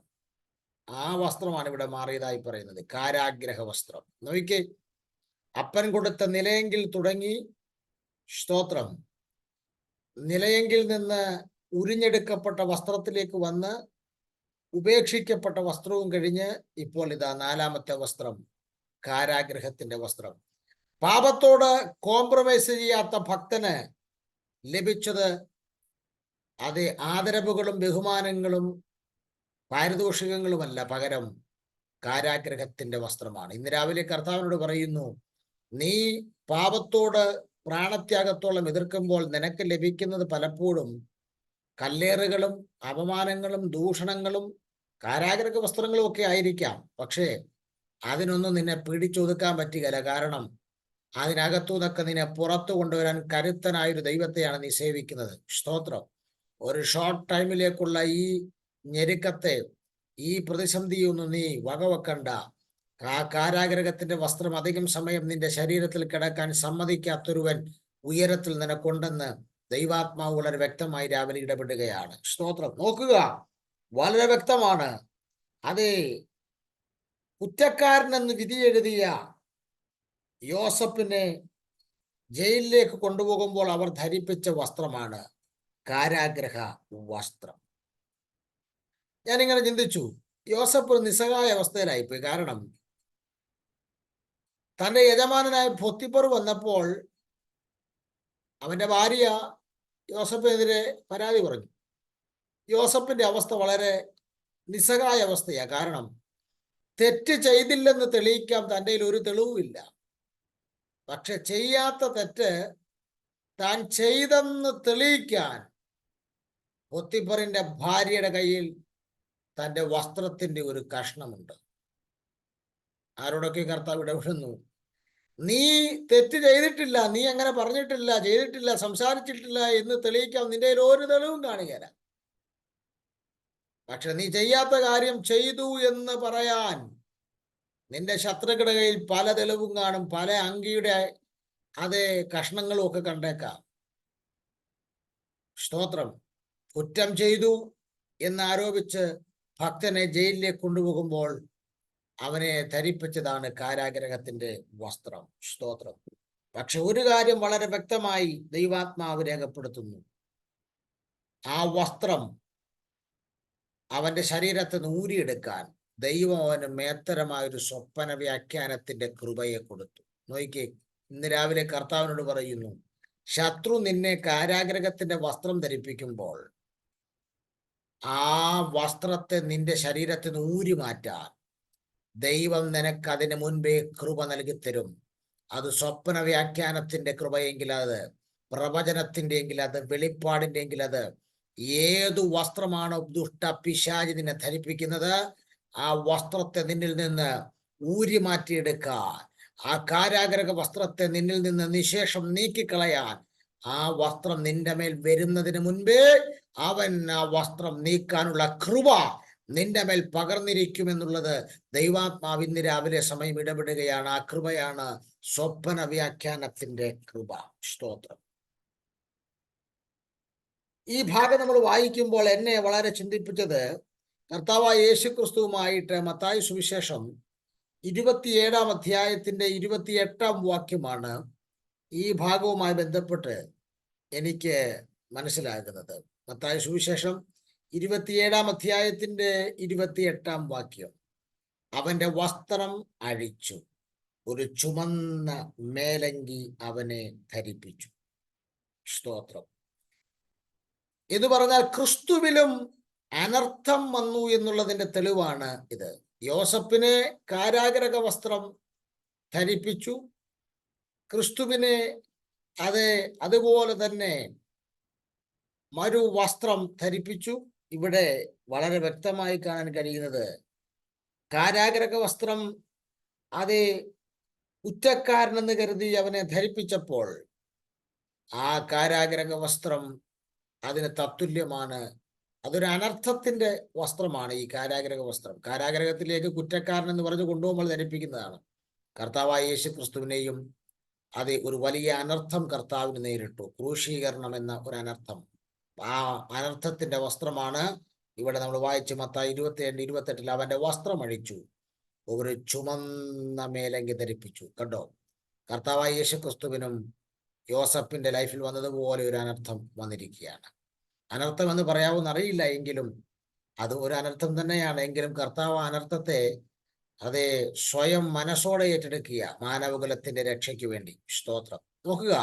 ആ വസ്ത്രമാണ് ഇവിടെ മാറിയതായി പറയുന്നത്. കാരാഗ്രഹ വസ്ത്രം. നോക്കിക്കേ, അപ്പൻ കൊടുത്ത നിലയെങ്കിൽ തുടങ്ങി, സ്തോത്രം, നിലയെങ്കിൽ നിന്ന് ഉരിഞ്ഞെടുക്കപ്പെട്ട വസ്ത്രത്തിലേക്ക് വന്ന് ഉപേക്ഷിക്കപ്പെട്ട വസ്ത്രവും കഴിഞ്ഞ് ഇപ്പോൾ ഇതാ 4ാമത്തെ വസ്ത്രം, കാരാഗ്രഹത്തിന്റെ വസ്ത്രം. പാപത്തോട് കോംപ്രമൈസ് ചെയ്യാത്ത ഭക്തന് ലഭിച്ചത് അത് ആദരവുകളും ബഹുമാനങ്ങളും പാരിതോഷികങ്ങളുമല്ല, പകരം കാരാഗ്രഹത്തിന്റെ വസ്ത്രമാണ്. ഇന്ന് രാവിലെ കർത്താവിനോട് പറയുന്നു, നീ പാപത്തോട് പ്രാണത്യാഗത്തോളം എതിർക്കുമ്പോൾ നിനക്ക് ലഭിക്കുന്നത് പലപ്പോഴും കല്ലേറുകളും അപമാനങ്ങളും ദൂഷണങ്ങളും കാരാഗ്രഹ വസ്ത്രങ്ങളും ഒക്കെ ആയിരിക്കാം. പക്ഷേ അതിനൊന്നും നിന്നെ പിടിച്ചൊതുക്കാൻ പറ്റുകയില്ല. കാരണം അതിനകത്തു നിന്നൊക്കെ നിന്നെ പുറത്തു കൊണ്ടുവരാൻ കരുത്തനായൊരു ദൈവത്തെയാണ് നീ സേവിക്കുന്നത്. സ്തോത്രം. ഒരു ഷോർട്ട് ടൈമിലേക്കുള്ള ഈ ഞെരുക്കത്തെ, ഈ പ്രതിസന്ധിയൊന്നും നീ വകവെക്കണ്ട. കാരാഗ്രഹത്തിന്റെ വസ്ത്രം അധികം സമയം നിന്റെ ശരീരത്തിൽ കിടക്കാൻ സമ്മതിക്കാത്തൊരുവൻ ഉയരത്തിൽ നിനക്കുണ്ടെന്ന് ദൈവാത്മാവ് വളരെ വ്യക്തമായി രാവിലെ ഇടപെടുകയാണ്. സ്തോത്രം. നോക്കുക, വളരെ വ്യക്തമാണ്. അതെ, കുറ്റക്കാരനെന്ന് വിധി എഴുതിയ യോസഫിനെ ജയിലിലേക്ക് കൊണ്ടുപോകുമ്പോൾ അവർ ധരിപ്പിച്ച വസ്ത്രമാണ് കാരാഗ്രഹ വസ്ത്രം. ഞാനിങ്ങനെ ചിന്തിച്ചു, യോസഫ് ഒരു നിസ്സഹായ അവസ്ഥയിലായിപ്പോയി. കാരണം തന്റെ യജമാനനായ പൊത്തിഫർ വന്നപ്പോൾ അവന്റെ ഭാര്യ യോസഫിനെതിരെ പരാതി പറഞ്ഞു. യോസഫിന്റെ അവസ്ഥ വളരെ നിസ്സഹായ അവസ്ഥയാണ്. കാരണം തെറ്റ് ചെയ്തില്ലെന്ന് തെളിയിക്കാൻ തൻ്റെ ഒരു തെളിവുമില്ല. പക്ഷെ ചെയ്യാത്ത തെറ്റ് താൻ ചെയ്തെന്ന് തെളിയിക്കാൻ പൊത്തിഫറിന്റെ ഭാര്യയുടെ കയ്യിൽ തൻ്റെ വസ്ത്രത്തിന്റെ ഒരു കഷ്ണമുണ്ട്. ആരോടൊക്കെ കർത്താവ് ഇടപെടുന്നു, നീ തെറ്റ് ചെയ്തിട്ടില്ല, നീ അങ്ങനെ പറഞ്ഞിട്ടില്ല, ചെയ്തിട്ടില്ല, സംസാരിച്ചിട്ടില്ല എന്ന് തെളിയിക്കാൻ നിന്റെ ഒരു തെളിവും കാണുകയില്ല. പക്ഷെ നീ ചെയ്യാത്ത കാര്യം ചെയ്തു എന്ന് പറയാൻ നിന്റെ ശത്രുക്കളുടെ കയ്യിൽ പല തെളിവും കാണും. പല അങ്കിയുടെ അതേ കഷ്ണങ്ങളും ഒക്കെ കണ്ടേക്കാം. സ്തോത്രം. കുറ്റം ചെയ്തു എന്നാരോപിച്ച് ഭക്തനെ ജയിലിലേക്ക് കൊണ്ടുപോകുമ്പോൾ അവനെ ധരിപ്പിച്ചതാണ് കാരാഗ്രഹത്തിന്റെ വസ്ത്രം. സ്തോത്രം. പക്ഷെ ഒരു കാര്യം വളരെ വ്യക്തമായി ദൈവാത്മാവ് രേഖപ്പെടുത്തുന്നു, ആ വസ്ത്രം അവന്റെ ശരീരത്തെ ഊരിയെടുക്കാൻ ദൈവം അവന് മേത്തരമായൊരു സ്വപ്ന വ്യാഖ്യാനത്തിന്റെ കൃപയെ കൊടുത്തു. നോക്കിക്കേ, ഇന്ന് രാവിലെ കർത്താവിനോട് പറയുന്നു, ശത്രു നിന്നെ കാരാഗ്രഹത്തിന്റെ വസ്ത്രം ധരിപ്പിക്കുമ്പോൾ ആ വസ്ത്രത്തെ നിന്റെ ശരീരത്തിൽ നിന്ന് ഊരി മാറ്റാൻ ദൈവം നിനക്ക് അതിന് മുൻപേ കൃപ നൽകി തരും. അത് സ്വപ്ന വ്യാഖ്യാനത്തിന്റെ കൃപയെങ്കിൽ, അത് പ്രവചനത്തിന്റെ എങ്കിൽ, അത് വെളിപ്പാടിന്റെ എങ്കിൽ, അത് ഏതു വസ്ത്രമാണോ ദുഷ്ട പിശാചി നിന്നെ ധരിപ്പിക്കുന്നത്, ആ വസ്ത്രത്തെ നിന്നിൽ നിന്ന് ഊരി മാറ്റിയെടുക്കാൻ, ആ കാരാഗ്രഹ വസ്ത്രത്തെ നിന്നിൽ നിന്ന് നിശേഷം നീക്കിക്കളയാൻ ആ വസ്ത്രം നിന്റെ മേൽ വരുന്നതിന് മുൻപേ അവൻ ആ വസ്ത്രം നീക്കാനുള്ള കൃപ നിന്റെ മേൽ പകർന്നിരിക്കുമെന്നുള്ളത് ദൈവാത്മാവ് ഇന്ന് രാവിലെ സമയം ഇടപെടുകയാണ്. ആ കൃപയാണ് സ്വപ്ന വ്യാഖ്യാനത്തിന്റെ കൃപ. സ്തോത്രം. ഈ ഭാഗം നമ്മൾ വായിക്കുമ്പോൾ എന്നെ വളരെ ചിന്തിപ്പിച്ചത് കർത്താവായ യേശു ക്രിസ്തുവുമായിട്ട് മത്തായി സുവിശേഷം 27 അധ്യായത്തിന്റെ 28 വാക്യമാണ് ഈ ഭാഗവുമായി ബന്ധപ്പെട്ട് എനിക്ക് മനസ്സിലാകുന്നത്. മത്തായി സുവിശേഷം 27 അധ്യായത്തിന്റെ 28 വാക്യം, അവന്റെ വസ്ത്രം അഴിച്ചു, ഒരു ചുമന്ന മേലങ്കി അവനെ ധരിപ്പിച്ചു. സ്തോത്രം. എന്ന് പറഞ്ഞാൽ ക്രിസ്തുവിലും അനർത്ഥം വന്നു എന്നുള്ളതിന്റെ തെളിവാണ് ഇത്. യോസഫിനെ കാരാഗ്രഹ വസ്ത്രം ധരിപ്പിച്ചു, ക്രിസ്തുവിനെ അതുപോലെ തന്നെ മരു വസ്ത്രം ധരിപ്പിച്ചു. ഇവിടെ വളരെ വ്യക്തമായി കാണാൻ കഴിയുന്നത് കാരാഗ്രഹ വസ്ത്രം അത് കുറ്റക്കാരനെന്ന് കരുതി അവനെ ധരിപ്പിച്ചപ്പോൾ ആ കാരാഗ്രഹ വസ്ത്രം അതിന് തത്തുല്യമാണ്. അതൊരു അനർത്ഥത്തിന്റെ വസ്ത്രമാണ് ഈ കാരാഗ്രഹ വസ്ത്രം. കാരാഗ്രഹത്തിലേക്ക് കുറ്റക്കാരൻ എന്ന് പറഞ്ഞ് കൊണ്ടുപോകുമ്പോൾ ധരിപ്പിക്കുന്നതാണ്. കർത്താവായ യേശു ക്രിസ്തുവിനെയും അത് ഒരു വലിയ അനർത്ഥം കർത്താവിന് നേരിട്ടു. ക്രൂശീകരണം എന്ന ഒരു അനർത്ഥം. ആ അനർത്ഥത്തിന്റെ വസ്ത്രമാണ് ഇവിടെ നമ്മൾ വായിച്ചു മത്തായി 27:28. അവന്റെ വസ്ത്രം അഴിച്ചു, ഒരു ചുമന്ന മേലങ്കി ധരിപ്പിച്ചു. കണ്ടോ, കർത്താവായ യേശു ക്രിസ്തുവിനും യോസഫിന്റെ ലൈഫിൽ വന്നതുപോലെ ഒരു അനർത്ഥം വന്നിരിക്കുകയാണ്. അനർത്ഥം എന്ന് പറയാവുന്ന അറിയില്ല, എങ്കിലും അത് ഒരു അനർത്ഥം തന്നെയാണ്. എങ്കിലും കർത്താവ് അനർത്ഥത്തെ അത് സ്വയം മനസ്സോടെ ഏറ്റെടുക്കുക മാനവകുലത്തിന്റെ രക്ഷയ്ക്ക് വേണ്ടി. സ്തോത്രം. നോക്കുക,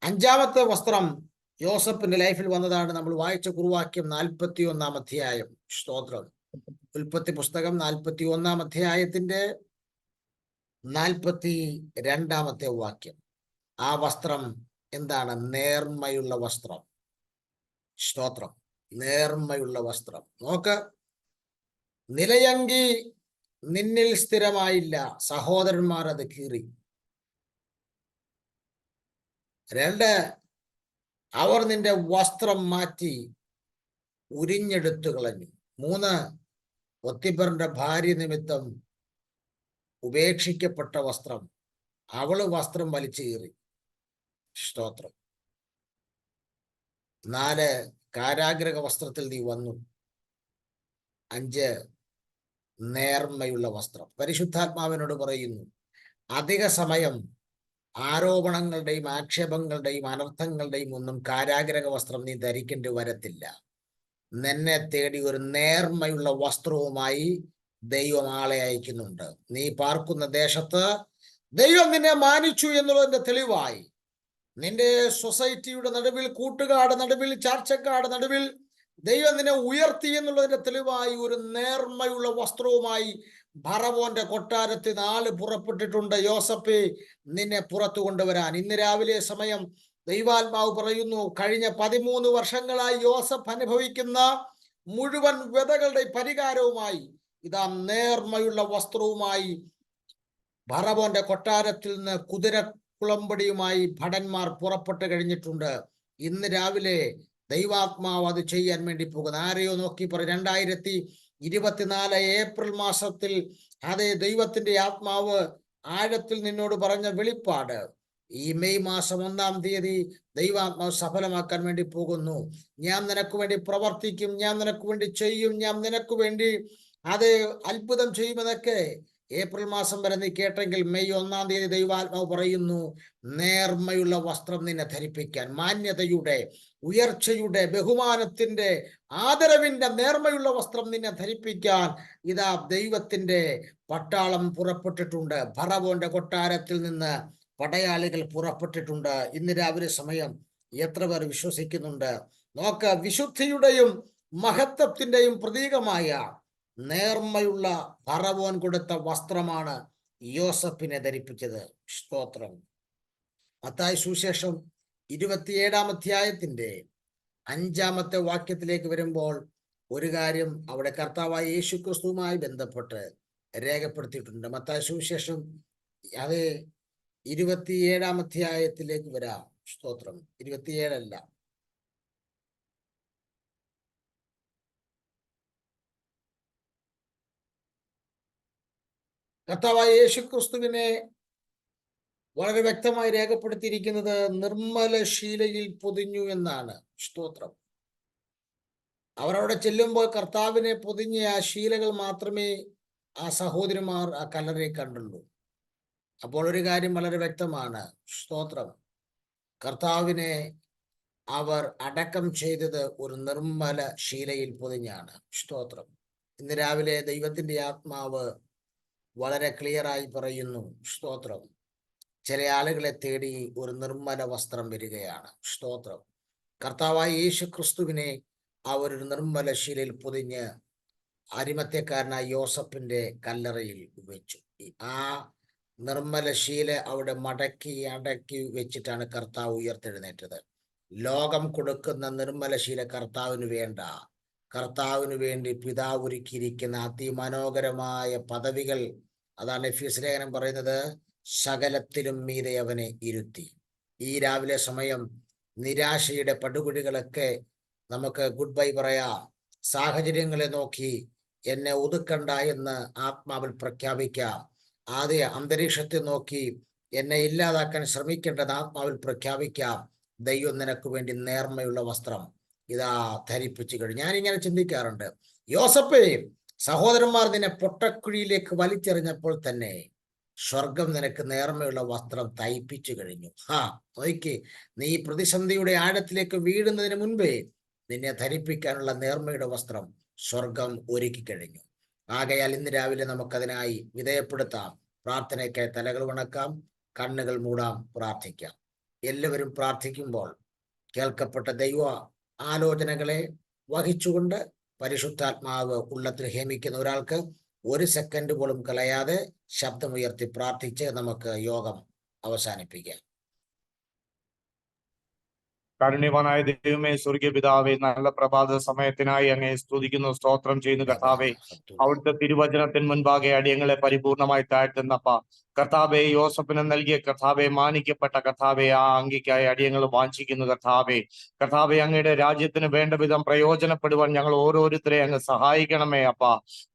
5-ാമത്തെ വസ്ത്രം യോസഫിന്റെ ലൈഫിൽ വന്നതാണ്. നമ്മൾ വായിച്ച കുറുവാക്യം 41-ാം അധ്യായം. സ്തോത്രം. ഉൽപ്പത്തി പുസ്തകം 41-ാം അധ്യായത്തിന്റെ 42-ാമത്തെ വാക്യം. ആ വസ്ത്രം എന്താണ്? നേർമ്മയുള്ള വസ്ത്രം. സ്തോത്രം. നേർമ്മയുള്ള വസ്ത്രം. നോക്ക്, നിലയങ്കി നിന്നിൽ സ്ഥിരമായില്ല, സഹോദരന്മാർ അത് കീറി. 2, അവർ നിന്റെ വസ്ത്രം മാറ്റി ഉരിഞ്ഞെടുത്തു കളഞ്ഞു. 3, പൊത്തിഫറിന്റെ ഭാര്യ നിമിത്തം ഉപേക്ഷിക്കപ്പെട്ട വസ്ത്രം, അവള് വസ്ത്രം വലിച്ചു കീറി. സ്തോത്രം. 4, കാരാഗ്രഹ വസ്ത്രത്തിൽ നീ വന്നു. 5, നേർമ്മയുള്ള വസ്ത്രം. പരിശുദ്ധാത്മാവിനോട് പറയുന്നു, അധിക സമയം ആരോപണങ്ങളുടെയും ആക്ഷേപങ്ങളുടെയും അനർത്ഥങ്ങളുടെയും ഒന്നും കാരാഗ്രഹ വസ്ത്രം നീ ധരിക്കേണ്ടി വരത്തില്ല. നിന്നെ തേടി ഒരു നേർമ്മയുള്ള വസ്ത്രവുമായി ദൈവം ആളെ അയക്കുന്നുണ്ട്. നീ പാർക്കുന്ന ദേശത്ത് ദൈവം നിന്നെ മാനിച്ചു എന്നുള്ളതിന്റെ തെളിവായി, നിന്റെ സൊസൈറ്റിയുടെ നടുവിൽ, കൂട്ടുകാരുടെ നടുവിൽ, ചാർച്ചക്കാരുടെ നടുവിൽ ദൈവം നിന്നെ ഉയർത്തി എന്നുള്ളതിന്റെ തെളിവായി ഒരു നേർമ്മയുള്ള വസ്ത്രവുമായി ഫറവോന്റെ കൊട്ടാരത്തിൽ ആള് പുറപ്പെട്ടിട്ടുണ്ട്. യോസഫേ, നിന്നെ പുറത്തു കൊണ്ടുവരാൻ. ഇന്ന് രാവിലെ സമയം ദൈവാത്മാവ് പറയുന്നു, കഴിഞ്ഞ 13 വർഷങ്ങളായി യോസഫ് അനുഭവിക്കുന്ന മുഴുവൻ വ്യതകളുടെ പരിഹാരവുമായി ഇതാ നേർമ്മയുള്ള വസ്ത്രവുമായി ഫറവോന്റെ കൊട്ടാരത്തിൽ നിന്ന് കുതിരക്കുളമ്പടിയുമായി ഭടന്മാർ പുറപ്പെട്ട് കഴിഞ്ഞിട്ടുണ്ട്. ഇന്ന് രാവിലെ ദൈവാത്മാവ് അത് ചെയ്യാൻ വേണ്ടി പോകുന്നു. ആരെയോ നോക്കി പറയും, 2024 ഏപ്രിൽ മാസത്തിൽ അതേ ദൈവത്തിന്റെ ആത്മാവ് ആഴത്തിൽ നിന്നോട് പറഞ്ഞ വെളിപ്പാട് ഈ മെയ് മാസം 1-ാം തീയതി ദൈവാത്മാവ് സഫലമാക്കാൻ വേണ്ടി പോകുന്നു. ഞാൻ നിനക്ക് വേണ്ടി പ്രവർത്തിക്കും, ഞാൻ നിനക്ക് വേണ്ടി ചെയ്യും, ഞാൻ നിനക്ക് വേണ്ടി അത് അത്ഭുതം ചെയ്യുമെന്നൊക്കെ ഏപ്രിൽ മാസം വരെ നീ കേട്ടെങ്കിൽ മെയ് 1-ാം തീയതി ദൈവാത്മാവ് പറയുന്നു, നേർമ്മയുള്ള വസ്ത്രം നിന്നെ ധരിപ്പിക്കാൻ, മാന്യതയുടെ, ഉയർച്ചയുടെ, ബഹുമാനത്തിന്റെ, ആദരവിന്റെ നേർമ്മയുള്ള വസ്ത്രം നിന്നെ ധരിപ്പിക്കാൻ ഇതാ ദൈവത്തിന്റെ പട്ടാളം പുറപ്പെട്ടിട്ടുണ്ട്. ഫറവോന്റെ കൊട്ടാരത്തിൽ നിന്ന് പടയാളികൾ പുറപ്പെട്ടിട്ടുണ്ട്. ഇന്ന് രാവിലെ സമയം എത്ര പേർ വിശ്വസിക്കുന്നുണ്ട്? നോക്ക, വിശുദ്ധിയുടെയും മഹത്വത്തിന്റെയും പ്രതീകമായ നേർമ്മയുള്ള ഫറവോൻ കൊടുത്ത വസ്ത്രമാണ് യോസഫിനെ ധരിപ്പിച്ചത്. സ്തോത്രം. മത്തായി സുവിശേഷം 27-ാം അധ്യായത്തിന്റെ 5-ാമത്തെ വാക്യത്തിലേക്ക് വരുമ്പോൾ ഒരു കാര്യം അവിടെ കർത്താവായ യേശു ക്രിസ്തുവുമായി ബന്ധപ്പെട്ട് രേഖപ്പെടുത്തിയിട്ടുണ്ട്. മത്തായി സുവിശേഷം അത് 27-ാം അധ്യായത്തിലേക്ക് വരാം. സ്തോത്രം. 27 അല്ല, കർത്താവായ യേശു ക്രിസ്തുവിനെ വളരെ വ്യക്തമായി രേഖപ്പെടുത്തിയിരിക്കുന്നത് നിർമ്മല ശീലയിൽ പൊതിഞ്ഞു എന്നാണ്. സ്തോത്രം. അവരവിടെ ചെല്ലുമ്പോൾ കർത്താവിനെ പൊതിഞ്ഞ ആ ശീലകൾ മാത്രമേ ആ സഹോദരിമാർ ആ കല്ലറയിൽ കണ്ടുള്ളൂ. അപ്പോൾ ഒരു കാര്യം വളരെ വ്യക്തമാണ്. സ്തോത്രം. കർത്താവിനെ അവർ അടക്കം ചെയ്തത് ഒരു നിർമ്മല ശീലയിൽ പൊതിഞ്ഞാണ്. സ്തോത്രം. ഇന്ന് രാവിലെ ദൈവത്തിന്റെ ആത്മാവ് വളരെ ക്ലിയറായി പറയുന്നു. സ്തോത്രം. ചില ആളുകളെ തേടി ഒരു നിർമ്മല വസ്ത്രം വരികയാണ്. സ്തോത്രം. കർത്താവായ യേശു ക്രിസ്തുവിനെ അവർ ഒരു നിർമ്മല ശീലയിൽ പൊതിഞ്ഞ് അരിമത്യക്കാരനായ യോസഫിന്റെ കല്ലറയിൽ വെച്ചു. ആ നിർമ്മല ശീല അവിടെ മടക്കി അടക്കി വെച്ചിട്ടാണ് കർത്താവ് ഉയർത്തെഴുന്നേറ്റത്. ലോകം കൊടുക്കുന്ന നിർമ്മല ശീല കർത്താവിന് വേണ്ട. കർത്താവിന് വേണ്ടി പിതാവ് ഒരുക്കിയിരിക്കുന്ന അതിമനോഹരമായ പദവികൾ അതാണ് എഫീസ് ലേഖനം പറയുന്നത്, സകലത്തിലും മീതെ അവനെ ഇരുത്തി. ഈ രാവിലെ സമയം നിരാശയുടെ പടുകുഴികളൊക്കെ നമുക്ക് ഗുഡ് ബൈ പറയാം. സാഹചര്യങ്ങളെ നോക്കി എന്നെ ഒതുക്കണ്ട എന്ന് ആത്മാവിൽ പ്രഖ്യാപിക്കാം. ആദ്യ അന്തരീക്ഷത്തെ നോക്കി എന്നെ ഇല്ലാതാക്കാൻ ശ്രമിക്കേണ്ടത് ആത്മാവിൽ പ്രഖ്യാപിക്കാം. ദൈവം നിനക്ക് വേണ്ടി നേർമയുള്ള വസ്ത്രം ഇതാ ധരിപ്പിച്ചു കഴിഞ്ഞു. ഞാനിങ്ങനെ ചിന്തിക്കാറുണ്ട്, യോസപ്പേ, സഹോദരന്മാർ നിന്നെ പൊട്ടക്കുഴിയിലേക്ക് വലിച്ചെറിഞ്ഞപ്പോൾ തന്നെ സ്വർഗം നിനക്ക് നേർമയുള്ള വസ്ത്രം തയ്പ്പിച്ചു കഴിഞ്ഞു. നോക്കി, നീ പ്രതിസന്ധിയുടെ ആഴത്തിലേക്ക് വീഴുന്നതിന് മുൻപേ നിന്നെ ധരിപ്പിക്കാനുള്ള നേർമയുടെ വസ്ത്രം സ്വർഗം ഒരുക്കി കഴിഞ്ഞു. ആകയാൽ ഇന്ന് രാവിലെ നമുക്കതിനായി വിധേയപ്പെടുത്താം. പ്രാർത്ഥനയ്ക്കായി തലകൾ വണക്കാം, കണ്ണുകൾ മൂടാം, പ്രാർത്ഥിക്കാം. എല്ലാവരും പ്രാർത്ഥിക്കുമ്പോൾ കേൾക്കപ്പെട്ട ദൈവ ആലോചനകളെ വഹിച്ചുകൊണ്ട് പരിശുദ്ധാത്മാവ് ഉള്ളത്തിൽ ഹേമിക്കുന്ന ഒരാൾക്ക് 1 സെക്കൻഡ് പോലും കളയാതെ ശബ്ദമുയർത്തി പ്രാർത്ഥിച്ച് നമുക്ക് യോഗം അവസാനിപ്പിക്കാം. കാരുണ്യവാനായ ദൈവമേ, സ്വർഗീയ പിതാവേ, നല്ല പ്രഭാത സമയത്തിനായി അങ്ങേ സ്തുതിക്കുന്നു, സ്തോത്രം ചെയ്യുന്നു കർത്താവേ. അവിടുത്തെ തിരുവചനത്തിന് മുൻപാകെ അടിയങ്ങളെ പരിപൂർണമായി താഴ്ത്തുന്നപ്പ കർത്താവെ, യോസഫിന് നൽകിയ കർത്താവെ, മാനിക്കപ്പെട്ട കർത്താവെ, ആ അങ്കിക്കായി അടിയങ്ങൾ വാഞ്ചിക്കുന്നു കർത്താവെ. കർത്താവെ, അങ്ങയുടെ രാജ്യത്തിന് വേണ്ട വിധം പ്രയോജനപ്പെടുവാൻ ഞങ്ങൾ ഓരോരുത്തരെ അങ്ങ് സഹായിക്കണമേ അപ്പ.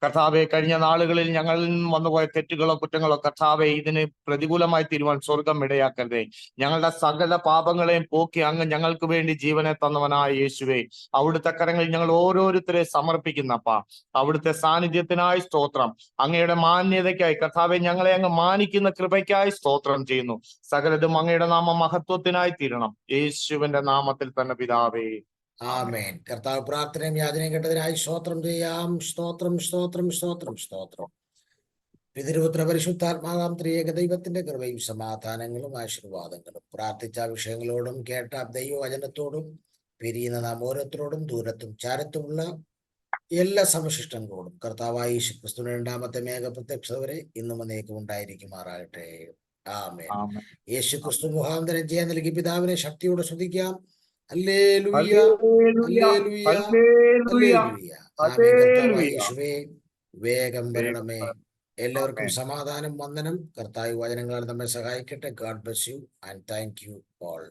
കർത്താവെ, കഴിഞ്ഞ നാളുകളിൽ ഞങ്ങളിൽ നിന്നും വന്നുപോയ തെറ്റുകളോ കുറ്റങ്ങളോ കർത്താവെ, ഇതിന് പ്രതികൂലമായി തീരുവാൻ സ്വർഗം ഇടയാക്കരുതേ. ഞങ്ങളുടെ സകല പാപങ്ങളെയും പോക്കി അങ്ങ് ഞങ്ങൾക്ക് വേണ്ടി ജീവനെ തന്നവനായ യേശുവേ, അവിടുത്തെ കരങ്ങളിൽ ഞങ്ങൾ ഓരോരുത്തരെ സമർപ്പിക്കുന്നപ്പ. അവിടുത്തെ സാന്നിധ്യത്തിനായി സ്തോത്രം. അങ്ങയുടെ മാന്യതയ്ക്കായി കർത്താവെ, ഞങ്ങളെ അങ്ങ് മാനിക്കുന്ന കൃപയ്ക്കായി സ്തോത്രം ചെയ്യുന്നു. സകലതും അങ്ങയുടെ നാമ മഹത്വത്തിനായി തീരണം. യേശുവിന്റെ നാമത്തിൽ തന്നെ പിതാവേ, ആമേൻ. കർത്താവ് പ്രാർത്ഥനയും യാചനയും കേട്ടതിനായി സ്തോത്രം ചെയ്യാം. സ്തോത്രം, സ്തോത്രം, സ്തോത്രം, സ്തോത്രം. പിതൃപുത്ര പരിശുദ്ധാത്മാവാം ത്രിയേക ദൈവത്തിന്റെ കൃപയും സമാധാനങ്ങളും ആശീർവാദങ്ങളും പ്രാർത്ഥിച്ച വിഷയങ്ങളോടും കേട്ട ദൈവവചനത്തോടും പിരിയുന്ന നാം ഓരോരുത്തരോടും ദൂരത്തും ചാരത്തുമുള്ള എല്ലാ സമശിഷ്ടങ്ങളോടും കർത്താവായ യേശു ക്രിസ്തുവിന്റെ 2ാമത്തെ മേഘപ്രത്യക്ഷത വരെ ഇന്നും എന്നേക്കും ഉണ്ടായിരിക്കുമാറാകട്ടെ. ആമേൻ. യേശു ക്രിസ്തു മുഖാന്തരം ജയം നൽകി പിതാവിനെ ശക്തിയോടെ സ്തുതിക്കാം. ഹല്ലേലൂയ, ഹല്ലേലൂയ, ഹല്ലേലൂയ. ആമേൻ. കർത്താവായ യേശുവേ, വേഗം വരണമേ. എല്ലാവർക്കും സമാധാനം, വന്ദനം. കർത്താവ് വചനങ്ങളാൽ നമ്മെ സഹായിക്കട്ടെ. God bless you and thank you all.